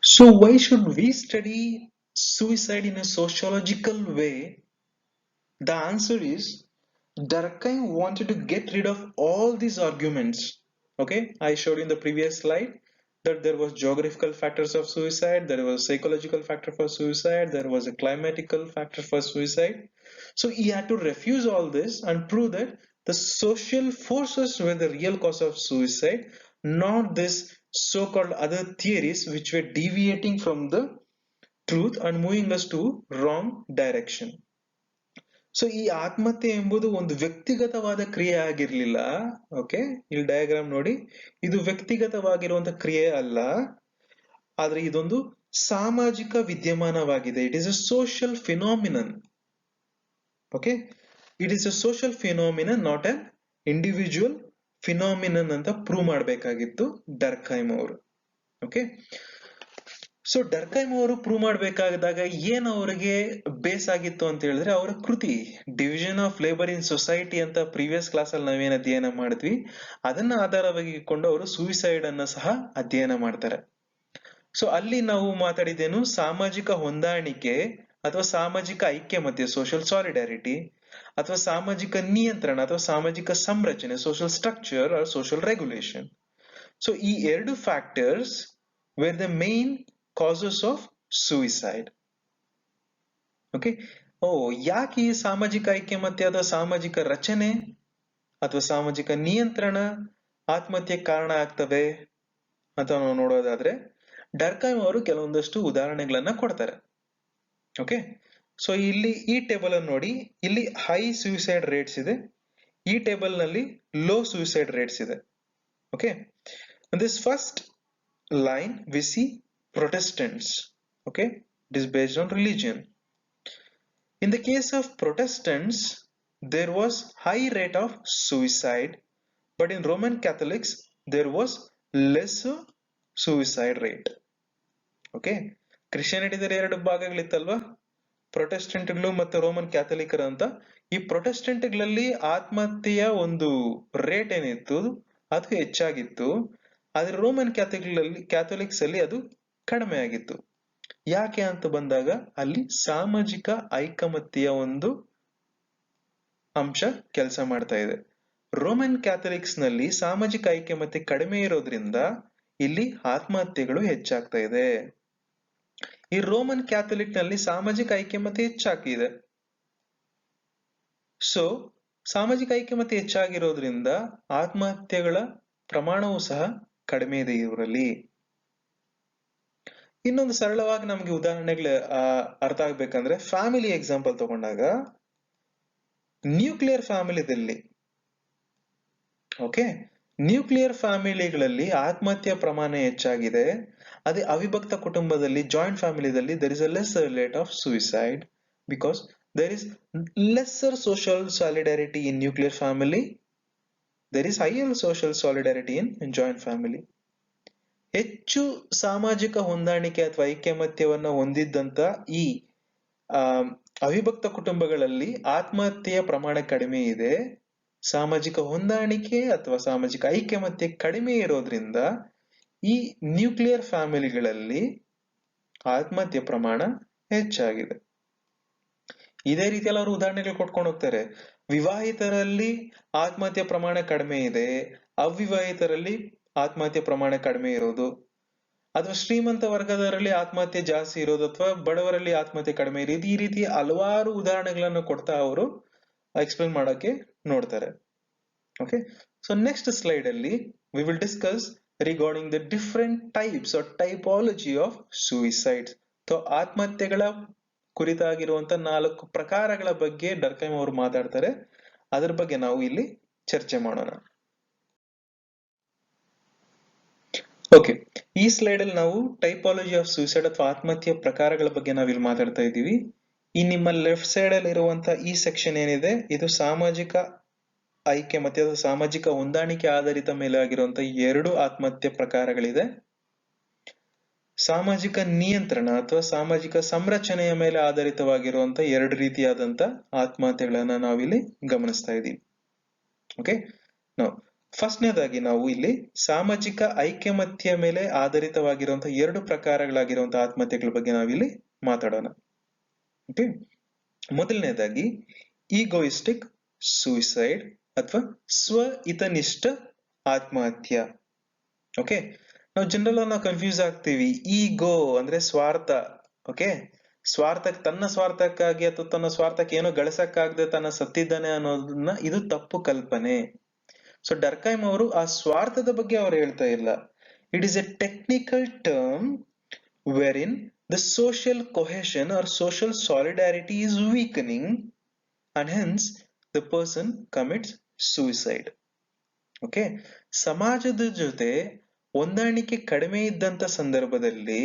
so why should we study suicide in a sociological way? The answer is Durkheim wanted to get rid of all these arguments. Okay, I showed in the previous slide that there was geographical factors of suicide, there was psychological factor for suicide, there was a climatical factor for suicide. So he had to refuse all this and prove that the social forces were the real cause of suicide, not this so-called other theories which were deviating from the truth and moving us to wrong direction. So ಈ ಆತ್ಮಹತ್ಯೆ ಎಂಬುದು ಒಂದು ವ್ಯಕ್ತಿಗತವಾದ ಕ್ರಿಯೆ ಆಗಿರ್ಲಿಲ್ಲ. ಓಕೆ, ಇಲ್ಲಿ ಡಯಾಗ್ರಾಮ್ ನೋಡಿ, ಇದು ವ್ಯಕ್ತಿಗತವಾಗಿರುವಂತ ಕ್ರಿಯೆ ಅಲ್ಲ, ಆದ್ರೆ ಇದೊಂದು ಸಾಮಾಜಿಕ ವಿದ್ಯಮಾನವಾಗಿದೆ. It is a social phenomenon. Okay, it is a social phenomenon, not an individual phenomenon ಅಂತ ಪ್ರೂವ್ ಮಾಡಬೇಕಾಗಿತ್ತು ಡರ್ಕೈಮ್ ಅವರು. ಓಕೆ, ಸೊ ಡರ್ಕೈಮ್ ಅವರು ಪ್ರೂವ್ ಮಾಡಬೇಕಾದಾಗ ಏನ್ ಅವರಿಗೆ ಬೇಸ್ ಆಗಿತ್ತು ಅಂತ ಹೇಳಿದ್ರೆ, ಅವರ ಕೃತಿ division of labour in society ಅಂತ ಪ್ರೀವಿಯಸ್ ಕ್ಲಾಸ್ ಅಲ್ಲಿ ನಾವೇನ್ ಅಧ್ಯಯನ ಮಾಡಿದ್ವಿ, ಅದನ್ನ ಆಧಾರವಾಗಿ ಇಟ್ಕೊಂಡು ಅವರು ಸೂಯಿಸೈಡ್ ಅನ್ನ ಸಹ ಅಧ್ಯಯನ ಮಾಡ್ತಾರೆ. ಸೊ ಅಲ್ಲಿ ನಾವು ಮಾತಾಡಿದ್ದೇನು, ಸಾಮಾಜಿಕ ಹೊಂದಾಣಿಕೆ ಅಥವಾ ಸಾಮಾಜಿಕ ಐಕ್ಯಮತ್ಯ, ಸೋಷಿಯಲ್ ಸಾಲಿಡಾರಿಟಿ, ಅಥವಾ ಸಾಮಾಜಿಕ ನಿಯಂತ್ರಣ ಅಥವಾ ಸಾಮಾಜಿಕ ಸಂರಚನೆ, social structure or social regulation. So ಈ ಎರಡು factors were the main causes of suicide. ಓಕೆ, ಯಾಕೆ ಈ ಸಾಮಾಜಿಕ ಐಕ್ಯಮತ್ಯ ಅಥವಾ ಸಾಮಾಜಿಕ ರಚನೆ ಅಥವಾ ಸಾಮಾಜಿಕ ನಿಯಂತ್ರಣ ಆತ್ಮಹತ್ಯೆ ಕಾರಣ ಆಗ್ತವೆ ಅಂತ ನಾವು ನೋಡೋದಾದ್ರೆ, ಡರ್ಕೈಮ್ ಅವರು ಕೆಲವೊಂದಷ್ಟು ಉದಾಹರಣೆಗಳನ್ನ ಕೊಡ್ತಾರೆ. ಓಕೆ, ಸೊ ಇಲ್ಲಿ ಈ ಟೇಬಲ್ ಅನ್ನು ನೋಡಿ, ಇಲ್ಲಿ ಹೈ ಸೂಸೈಡ್ ರೇಟ್ಸ್ ಇದೆ, ಈ ಟೇಬಲ್ ನಲ್ಲಿ ಲೋ ಸೂಸೈಡ್ ರೇಟ್ಸ್ ಇದೆ. Okay, this first line we see Protestants. Okay, it is based on religion. In the case of Protestants, there was high rate of suicide, but in Roman Catholics there was lesser suicide rate. Okay, Christianity there ಎರಡು ಭಾಗಗಳಿತ್ತಲ್ವಾ, ಪ್ರೊಟೆಸ್ಟೆಂಟ್ಗಳು ಮತ್ತು ರೋಮನ್ ಕ್ಯಾಥಲಿಕರು ಅಂತ. ಈ ಪ್ರೊಟೆಸ್ಟೆಂಟ್ಗಳಲ್ಲಿ ಆತ್ಮಹತ್ಯೆಯ ಒಂದು ರೇಟ್ ಏನಿತ್ತು ಅದು ಹೆಚ್ಚಾಗಿತ್ತು, ಆದ್ರೆ ರೋಮನ್ ಕ್ಯಾಥಲಿಕ್ಸ್ ಅಲ್ಲಿ ಅದು ಕಡಿಮೆ ಆಗಿತ್ತು. ಯಾಕೆ ಅಂತ ಬಂದಾಗ ಅಲ್ಲಿ ಸಾಮಾಜಿಕ ಐಕಮತ್ಯೆಯ ಒಂದು ಅಂಶ ಕೆಲಸ ಮಾಡ್ತಾ ಇದೆ. ರೋಮನ್ ಕ್ಯಾಥಲಿಕ್ಸ್ ನಲ್ಲಿ ಸಾಮಾಜಿಕ ಐಕ್ಯಮತ್ಯೆ ಕಡಿಮೆ ಇರೋದ್ರಿಂದ ಇಲ್ಲಿ ಆತ್ಮಹತ್ಯೆಗಳು ಹೆಚ್ಚಾಗ್ತಾ ಇದೆ. ಈ ರೋಮನ್ ಕ್ಯಾಥಲಿಕ್ ನಲ್ಲಿ ಸಾಮಾಜಿಕ ಐಕ್ಯಮತ್ಯೆ ಹೆಚ್ಚಾಗಿದೆ. ಸೊ ಸಾಮಾಜಿಕ ಐಕ್ಯಮತ್ಯೆ ಹೆಚ್ಚಾಗಿರೋದ್ರಿಂದ ಆತ್ಮಹತ್ಯೆಗಳ ಪ್ರಮಾಣವೂ ಸಹ ಕಡಿಮೆ ಇದೆ ಇವರಲ್ಲಿ. ಇನ್ನೊಂದು ಸರಳವಾಗಿ ನಮ್ಗೆ ಉದಾಹರಣೆಗಳು ಅರ್ಥ ಆಗ್ಬೇಕಂದ್ರೆ, ಫ್ಯಾಮಿಲಿ ಎಕ್ಸಾಂಪಲ್ ತಗೊಂಡಾಗ ನ್ಯೂಕ್ಲಿಯರ್ ಫ್ಯಾಮಿಲಿದಲ್ಲಿ, ಓಕೆ, ನ್ಯೂಕ್ಲಿಯರ್ ಫ್ಯಾಮಿಲಿಗಳಲ್ಲಿ ಆತ್ಮಹತ್ಯೆ ಪ್ರಮಾಣ ಹೆಚ್ಚಾಗಿದೆ. ಅದೇ ಅವಿಭಕ್ತ ಕುಟುಂಬದಲ್ಲಿ, joint ಫ್ಯಾಮಿಲಿದಲ್ಲಿ there is a lesser rate of suicide because there is lesser social solidarity in nuclear family, there is higher social solidarity in joint family. ಹೆಚ್ಚು ಸಾಮಾಜಿಕ ಹೊಂದಾಣಿಕೆ ಅಥವಾ ಐಕ್ಯಮತ್ಯವನ್ನ ಹೊಂದಿದ್ದಂತ ಈ ಅವಿಭಕ್ತ ಕುಟುಂಬಗಳಲ್ಲಿ ಆತ್ಮಹತ್ಯೆಯ ಪ್ರಮಾಣ ಕಡಿಮೆ ಇದೆ. ಸಾಮಾಜಿಕ ಹೊಂದಾಣಿಕೆ ಅಥವಾ ಸಾಮಾಜಿಕ ಐಕ್ಯಮತ್ಯೆ ಕಡಿಮೆ ಇರೋದ್ರಿಂದ ಈ ನ್ಯೂಕ್ಲಿಯರ್ ಫ್ಯಾಮಿಲಿಗಳಲ್ಲಿ ಆತ್ಮಹತ್ಯೆ ಪ್ರಮಾಣ ಹೆಚ್ಚಾಗಿದೆ. ಇದೇ ರೀತಿಯಲ್ಲಿ ಅವರು ಉದಾಹರಣೆಗಳು ಕೊಟ್ಕೊಂಡು ಹೋಗ್ತಾರೆ. ವಿವಾಹಿತರಲ್ಲಿ ಆತ್ಮಹತ್ಯೆ ಪ್ರಮಾಣ ಕಡಿಮೆ ಇದೆ, ಅವಿವಾಹಿತರಲ್ಲಿ ಆತ್ಮಹತ್ಯೆ ಪ್ರಮಾಣ ಕಡಿಮೆ ಇರೋದು, ಅಥವಾ ಶ್ರೀಮಂತ ವರ್ಗದವರಲ್ಲಿ ಆತ್ಮಹತ್ಯೆ ಜಾಸ್ತಿ ಇರೋದು, ಅಥವಾ ಬಡವರಲ್ಲಿ ಆತ್ಮಹತ್ಯೆ ಕಡಿಮೆ ಇರೋದು. ಈ ರೀತಿ ಹಲವಾರು ಉದಾಹರಣೆಗಳನ್ನು ಕೊಡ್ತಾ ಅವರು ಎಕ್ಸ್ಪ್ಲೇನ್ ಮಾಡೋಕೆ ನೋಡ್ತಾರೆ. ಓಕೆ, ಸೊ ನೆಕ್ಸ್ಟ್ ಸ್ಲೈಡ್ ಅಲ್ಲಿ we will discuss regarding the different types or typology of suicide. So ಆತ್ಮಹತ್ಯೆಗಳ ಕುರಿತಾಗಿರುವಂತ 4 ಪ್ರಕಾರಗಳ ಬಗ್ಗೆ ಡರ್ಕೈಮ್ ಅವರು ಮಾತಾಡ್ತಾರೆ. ಅದ್ರ ಬಗ್ಗೆ ನಾವು ಇಲ್ಲಿ ಚರ್ಚೆ ಮಾಡೋಣ. ಓಕೆ, ಈ ಸ್ಲೈಡ್ ಅಲ್ಲಿ ನಾವು ಟೈಪಾಲಜಿ ಆಫ್ ಸೂಸೈಡ್ ಅಥವಾ ಆತ್ಮಹತ್ಯೆ ಪ್ರಕಾರಗಳ ಬಗ್ಗೆ ನಾವಿಲ್ಲಿ ಮಾತಾಡ್ತಾ ಇದ್ದೀವಿ. ಈ ನಿಮ್ಮ ಲೆಫ್ಟ್ ಸೈಡ್ ಅಲ್ಲಿ ಇರುವಂತ ಈ ಸೆಕ್ಷನ್ ಏನಿದೆ, ಇದು ಸಾಮಾಜಿಕ ಆಯ್ಕೆ ಮತ್ತೆ ಸಾಮಾಜಿಕ ಹೊಂದಾಣಿಕೆ ಆಧಾರಿತ ಮೇಲೆ ಆಗಿರುವಂತ 2 ಆತ್ಮಹತ್ಯೆ ಪ್ರಕಾರಗಳಿದೆ. ಸಾಮಾಜಿಕ ನಿಯಂತ್ರಣ ಅಥವಾ ಸಾಮಾಜಿಕ ಸಂರಚನೆಯ ಮೇಲೆ ಆಧಾರಿತವಾಗಿರುವಂತ 2 ರೀತಿಯಾದಂತ ಆತ್ಮಹತ್ಯೆಗಳನ್ನ ನಾವಿಲ್ಲಿ ಗಮನಿಸ್ತಾ ಇದ್ದೀವಿ. ಓಕೆ, ನಾವು ಫಸ್ಟ್ನೇದಾಗಿ ನಾವು ಇಲ್ಲಿ ಸಾಮಾಜಿಕ ಐಕ್ಯಮತ್ಯ ಮೇಲೆ ಆಧಾರಿತವಾಗಿರುವಂತಹ 2 ಪ್ರಕಾರಗಳಾಗಿರುವಂತಹ ಆತ್ಮಹತ್ಯೆಗಳ ಬಗ್ಗೆ ನಾವಿಲ್ಲಿ ಮಾತಾಡೋಣ. ಓಕೆ, ಮೊದಲನೇದಾಗಿ ಈಗೋಯಿಸ್ಟಿಕ್ ಸೂಯಿಸೈಡ್ ಅಥವಾ ಸ್ವ ಹಿತನಿಷ್ಠ ಆತ್ಮಹತ್ಯೆ. ಓಕೆ, ನಾವು ಜನರಲ್ ನಾವು ಕನ್ಫ್ಯೂಸ್ ಆಗ್ತೀವಿ. ಈಗೋ ಅಂದ್ರೆ ಸ್ವಾರ್ಥ. ಓಕೆ, ತನ್ನ ಸ್ವಾರ್ಥಕ್ಕಾಗಿ ಅಥವಾ ತನ್ನ ಸ್ವಾರ್ಥಕ್ಕೆ ಏನೋ ಗಳಿಸಕ್ಕಾಗದೆ ತನ್ನ ಸತ್ತಿದ್ದಾನೆ ಅನ್ನೋದನ್ನ, ಇದು ತಪ್ಪು ಕಲ್ಪನೆ. ಸೊ ಡರ್ಕೈಮ್ ಅವರು ಆ ಸ್ವಾರ್ಥದ ಬಗ್ಗೆ ಅವರು ಹೇಳ್ತಾ ಇಲ್ಲ. It is a technical term wherein the social cohesion or social solidarity is weakening and hence the person commits suicide. Okay, ಸಮಾಜದ ಜೊತೆ ಹೊಂದಾಣಿಕೆ ಕಡಿಮೆ ಇದ್ದಂತ ಸಂದರ್ಭದಲ್ಲಿ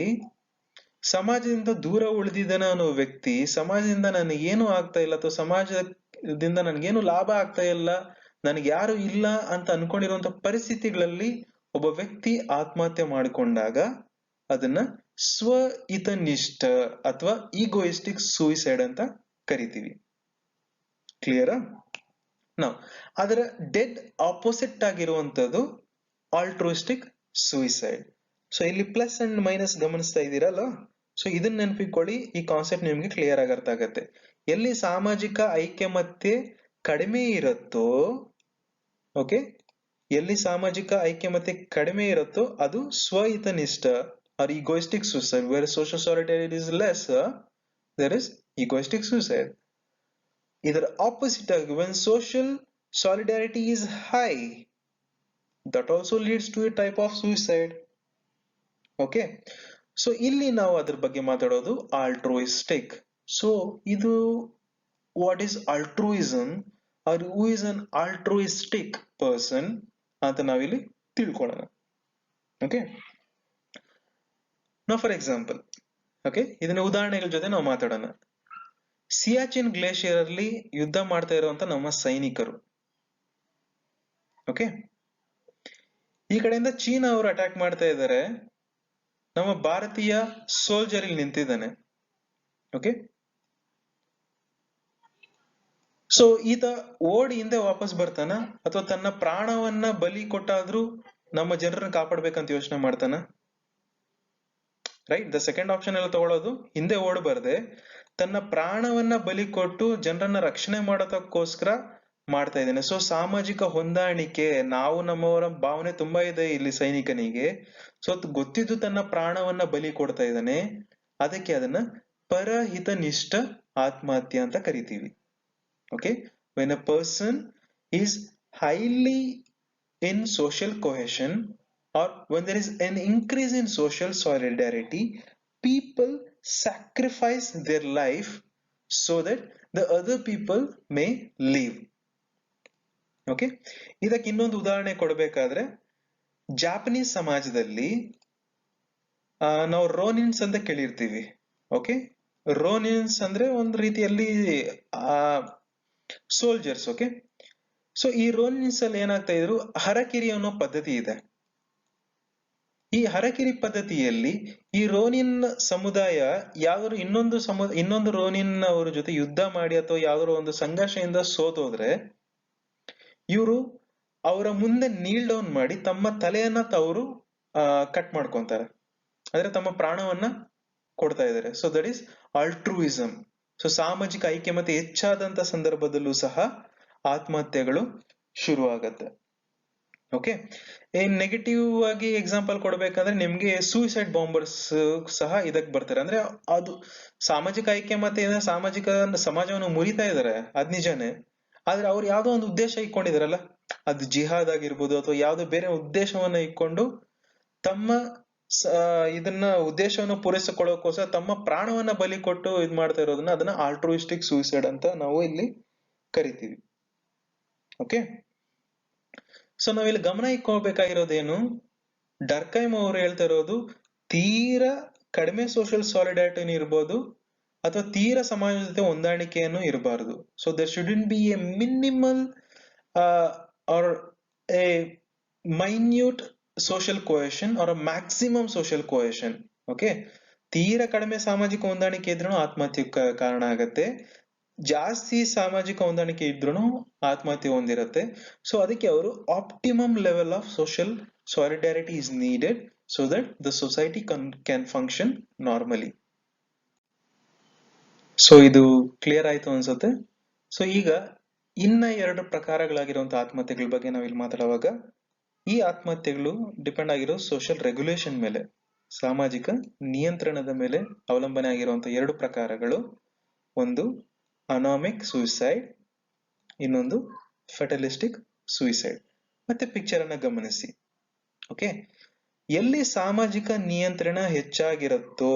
ಸಮಾಜದಿಂದ ದೂರ ಉಳಿದಿದ್ದಾನೆ ಅನ್ನೋ ವ್ಯಕ್ತಿ, ಸಮಾಜದಿಂದ ನನಗೇನು ಆಗ್ತಾ ಇಲ್ಲ ಅಥವಾ ಸಮಾಜದಿಂದ ನನಗೇನು ಲಾಭ ಆಗ್ತಾ ಇಲ್ಲ, ನನಗೆ ಯಾರು ಇಲ್ಲ ಅಂತ ಅನ್ಕೊಂಡಿರುವಂತ ಪರಿಸ್ಥಿತಿಗಳಲ್ಲಿ ಒಬ್ಬ ವ್ಯಕ್ತಿ ಆತ್ಮಹತ್ಯೆ ಮಾಡಿಕೊಂಡಾಗ ಅದನ್ನ ಸ್ವಹಿತನಿಷ್ಠ ಅಥವಾ ಈಗೋಯಿಸ್ಟಿಕ್ ಸೂಯಿಸೈಡ್ ಅಂತ ಕರಿತೀವಿ. ಕ್ಲಿಯರಾ? ನಾವು ಅದರ ಡೆಡ್ ಆಪೋಸಿಟ್ ಆಗಿರುವಂತದ್ದು ಆಲ್ಟ್ರೂಯಿಸ್ಟಿಕ್ ಸೂಯಿಸೈಡ್. ಸೊ ಇಲ್ಲಿ ಪ್ಲಸ್ ಅಂಡ್ ಮೈನಸ್ ಗಮನಿಸ್ತಾ ಇದ್ದೀರಲ್ಲ, ಸೊ ಇದನ್ನ ನೆನಪಿಕೊಳ್ಳಿ. ಈ ಕಾನ್ಸೆಪ್ಟ್ ನಿಮ್ಗೆ ಕ್ಲಿಯರ್ ಆಗಿ ಅರ್ಥ ಆಗತ್ತೆ. ಎಲ್ಲಿ ಸಾಮಾಜಿಕ ಐಕ್ಯಮತ್ಯ ಕಡಿಮೆ ಇರುತ್ತೋ, ಓಕೆ, ಎಲ್ಲಿ ಸಾಮಾಜಿಕ ಐಕ್ಯಮತ್ಯ ಕಡಿಮೆ ಇರುತ್ತೋ ಅದು ಸ್ವಹಿತನಿಷ್ಠ or egoistic suicide. Where social solidarity is less, there is egoistic suicide. ಇದರ ಆಪೋಸಿಟ್ ಆಗಿ when social solidarity is high, that also leads to a type of suicide. Okay, so ಇಲ್ಲಿ ನಾವು ಅದ್ರ ಬಗ್ಗೆ ಮಾತಾಡೋದು ಆಲ್ಟ್ರೂಯಿಸ್ಟಿಕ್. ಸೊ ಇದು what is altruism or who is an altruistic person ಅಂತ ನಾವಿಲ್ಲಿ ತಿಳ್ಕೊಳ್ಳೋಣ. ಓಕೆ, ನಾವು ಫಾರ್ ಎಕ್ಸಾಂಪಲ್, ಓಕೆ, ಇದನ್ನ ಉದಾಹರಣೆಗಳ ಜೊತೆ ನಾವು ಮಾತಾಡೋಣ. ಸಿಯಾಚಿನ್ ಗ್ಲೇಷಿಯರ್ ಅಲ್ಲಿ ಯುದ್ಧ ಮಾಡ್ತಾ ಇರುವಂತ ನಮ್ಮ ಸೈನಿಕರು. ಓಕೆ, ಈ ಕಡೆಯಿಂದ ಚೀನಾ ಅವರು ಅಟ್ಯಾಕ್ ಮಾಡ್ತಾ ಇದ್ದಾರೆ, ನಮ್ಮ ಭಾರತೀಯ ಸೋಲ್ಜರ್ ಇಲ್ಲಿ ನಿಂತಿದ್ದಾನೆ. ಓಕೆ, ಸೊ ಈತ ಓಡಿ ಹಿಂದೆ ವಾಪಸ್ ಬರ್ತಾನ ಅಥವಾ ತನ್ನ ಪ್ರಾಣವನ್ನ ಬಲಿ ಕೊಟ್ಟಾದ್ರೂ ನಮ್ಮ ಜನರನ್ನ ಕಾಪಾಡ್ಬೇಕಂತ ಯೋಚನೆ ಮಾಡ್ತಾನ? ರೈಟ್, ದ ಸೆಕೆಂಡ್ ಆಪ್ಷನ್ ಎಲ್ಲ ತಗೊಳ್ಳೋದು, ಹಿಂದೆ ಓಡಬಾರ್ದೆ ತನ್ನ ಪ್ರಾಣವನ್ನ ಬಲಿ ಕೊಟ್ಟು ಜನರನ್ನ ರಕ್ಷಣೆ ಮಾಡೋದಕ್ಕೋಸ್ಕರ ಮಾಡ್ತಾ ಇದ್ದೇನೆ. ಸೊ ಸಾಮಾಜಿಕ ಹೊಂದಾಣಿಕೆ, ನಾವು ನಮ್ಮವರ ಭಾವನೆ ತುಂಬಾ ಇದೆ ಇಲ್ಲಿ ಸೈನಿಕನಿಗೆ. ಸೊ ಗೊತ್ತಿದ್ದು ತನ್ನ ಪ್ರಾಣವನ್ನ ಬಲಿ ಕೊಡ್ತಾ ಇದ್ದಾನೆ, ಅದಕ್ಕೆ ಅದನ್ನ ಪರಹಿತನಿಷ್ಠ ಆತ್ಮಹತ್ಯೆ ಅಂತ ಕರಿತೀವಿ. Okay, when a person is highly in social cohesion or when there is an increase in social solidarity, people sacrifice their life so that the other people may live. Okay, ಇದಕ್ಕೆ ಇನ್ನೊಂದು ಉದಾಹರಣೆ ಕೊಡಬೇಕಾದ್ರೆ, ಜಾಪನೀಸ್ ಸಮಾಜದಲ್ಲಿ ನಾವು ರೋನಿನ್ಸ್ ಅಂತ ಕೇಳಿರ್ತೀವಿ. ಓಕೆ, ರೋನಿನ್ಸ್ ಅಂದ್ರೆ ಒಂದು ರೀತಿಯಲ್ಲಿ ಸೋಲ್ಜರ್ಸ್. ಓಕೆ, ಸೊ ಈ ರೋನಿನ್ಸ್ ಅಲ್ಲಿ ಏನಾಗ್ತಾ ಇದ್ರು, ಹರಕಿರಿ ಅನ್ನೋ ಪದ್ಧತಿ ಇದೆ. ಈ ಹರಕಿರಿ ಪದ್ಧತಿಯಲ್ಲಿ ಈ ರೋನಿನ್ ಸಮುದಾಯ ಯಾವ್ದಾದ್ರು ಇನ್ನೊಂದು ರೋನಿನ್ ಅವ್ರ ಜೊತೆ ಯುದ್ಧ ಮಾಡಿ ಅಥವಾ ಯಾವ್ದಾದ್ರು ಒಂದು ಸಂಘರ್ಷದಿಂದ ಸೋತೋದ್ರೆ ಇವರು ಅವರ ಮುಂದೆ ನೀಲ್ ಡೌನ್ ಮಾಡಿ ತಮ್ಮ ತಲೆಯನ್ನ ಅವರು ಕಟ್ ಮಾಡ್ಕೊಂತಾರೆ, ಅಂದ್ರೆ ತಮ್ಮ ಪ್ರಾಣವನ್ನ ಕೊಡ್ತಾ ಇದ್ದಾರೆ. So that is altruism. So ಸಾಮಾಜಿಕ ಐಕ್ಯಮತ್ಯ ಹೆಚ್ಚಾದಂತ ಸಂದರ್ಭದಲ್ಲೂ ಸಹ ಆತ್ಮಹತ್ಯೆಗಳು ಶುರು ಆಗತ್ತೆ. ಓಕೆ, ನೆಗೆಟಿವ್ ಆಗಿ ಎಕ್ಸಾಂಪಲ್ ಕೊಡ್ಬೇಕಂದ್ರೆ ನಿಮ್ಗೆ ಸೂಯಿಸೈಡ್ ಬಾಂಬರ್ಸ್ ಸಹ ಇದಕ್ ಬರ್ತಾರೆ. ಅಂದ್ರೆ ಅದು ಸಾಮಾಜಿಕ ಐಕ್ಯಮತ್ಯ ಸಮಾಜವನ್ನು ಮುರಿತಾ ಇದಾರೆ, ಅದ್ ನಿಜಾನೇ. ಆದ್ರೆ ಅವ್ರು ಯಾವ್ದೋ ಒಂದು ಉದ್ದೇಶ ಇಟ್ಕೊಂಡಿದಾರಲ್ಲ, ಅದು ಜಿಹಾದ್ ಆಗಿರ್ಬೋದು ಅಥವಾ ಯಾವ್ದೋ ಬೇರೆ ಉದ್ದೇಶವನ್ನ ಇಟ್ಕೊಂಡು ತಮ್ಮ ಇದನ್ನ ಉದ್ದೇಶವನ್ನು ಪೂರೈಸಿಕೊಳ್ಳೋಕೋಸ್ಕರ ತಮ್ಮ ಪ್ರಾಣವನ್ನ ಬಲಿ ಕೊಟ್ಟು ಇದ್ ಮಾಡ್ತಾ ಇರೋದನ್ನ ಅದನ್ನ ಆಲ್ಟ್ರೂಯಿಸ್ಟಿಕ್ ಸೂಸೈಡ್ ಅಂತ ನಾವು ಇಲ್ಲಿ ಕರಿತೀವಿ. ಓಕೆ, ಸೊ ನಾವಿಲ್ಲಿ ಗಮನ ಇಟ್ಕೋಬೇಕಾಗಿರೋದೇನು, ಡರ್ಕೈಮ್ ಅವರು ಹೇಳ್ತಾ ಇರೋದು ತೀರಾ ಕಡಿಮೆ ಸೋಷಿಯಲ್ ಸಾಲಿಡಾರಿಟಿನೂ ಇರ್ಬೋದು ಅಥವಾ ತೀರಾ ಸಮಾಜದ ಜೊತೆ ಹೊಂದಾಣಿಕೆಯನ್ನು ಇರಬಾರದು. So there shouldn't be a minimal or a minute social cohesion or a maximum social cohesion. Okay, ತೀರಾ ಕಡಿಮೆ ಸಾಮಾಜಿಕ ಹೊಂದಾಣಿಕೆ ಇದ್ರೂ ಆತ್ಮಹತ್ಯೆ ಕಾರಣ ಆಗತ್ತೆ, ಜಾಸ್ತಿ ಸಾಮಾಜಿಕ ಹೊಂದಾಣಿಕೆ ಇದ್ರೂ ಆತ್ಮಹತ್ಯೆ ಹೊಂದಿರತ್ತೆ. ಸೊ ಅದಕ್ಕೆ ಅವರು optimum level of social solidarity is needed so that the society can function normally. So ಇದು ಕ್ಲಿಯರ್ ಆಯ್ತು ಅನ್ಸುತ್ತೆ. ಸೊ ಈಗ ಇನ್ನ 2 ಪ್ರಕಾರಗಳಾಗಿರುವಂತಹ ಆತ್ಮಹತ್ಯೆಗಳ ಬಗ್ಗೆ ನಾವಿಲ್ಲಿ ಮಾತಾಡುವಾಗ, ಈ ಆತ್ಮಹತ್ಯೆಗಳು ಡಿಪೆಂಡ್ ಆಗಿರೋ ಸೋಷಿಯಲ್ ರೆಗ್ಯುಲೇಷನ್ ಮೇಲೆ, ಸಾಮಾಜಿಕ ನಿಯಂತ್ರಣದ ಮೇಲೆ ಅವಲಂಬನೆ ಆಗಿರುವಂತಹ 2 ಪ್ರಕಾರಗಳು. ಒಂದು ಅನಾಮಿಕ್ ಸೂಸೈಡ್, ಇನ್ನೊಂದು ಫೆಟಲಿಸ್ಟಿಕ್ ಸೂಸೈಡ್. ಮತ್ತೆ ಪಿಕ್ಚರ್ ಅನ್ನ ಗಮನಿಸಿ. ಓಕೆ, ಎಲ್ಲಿ ಸಾಮಾಜಿಕ ನಿಯಂತ್ರಣ ಹೆಚ್ಚಾಗಿರುತ್ತೋ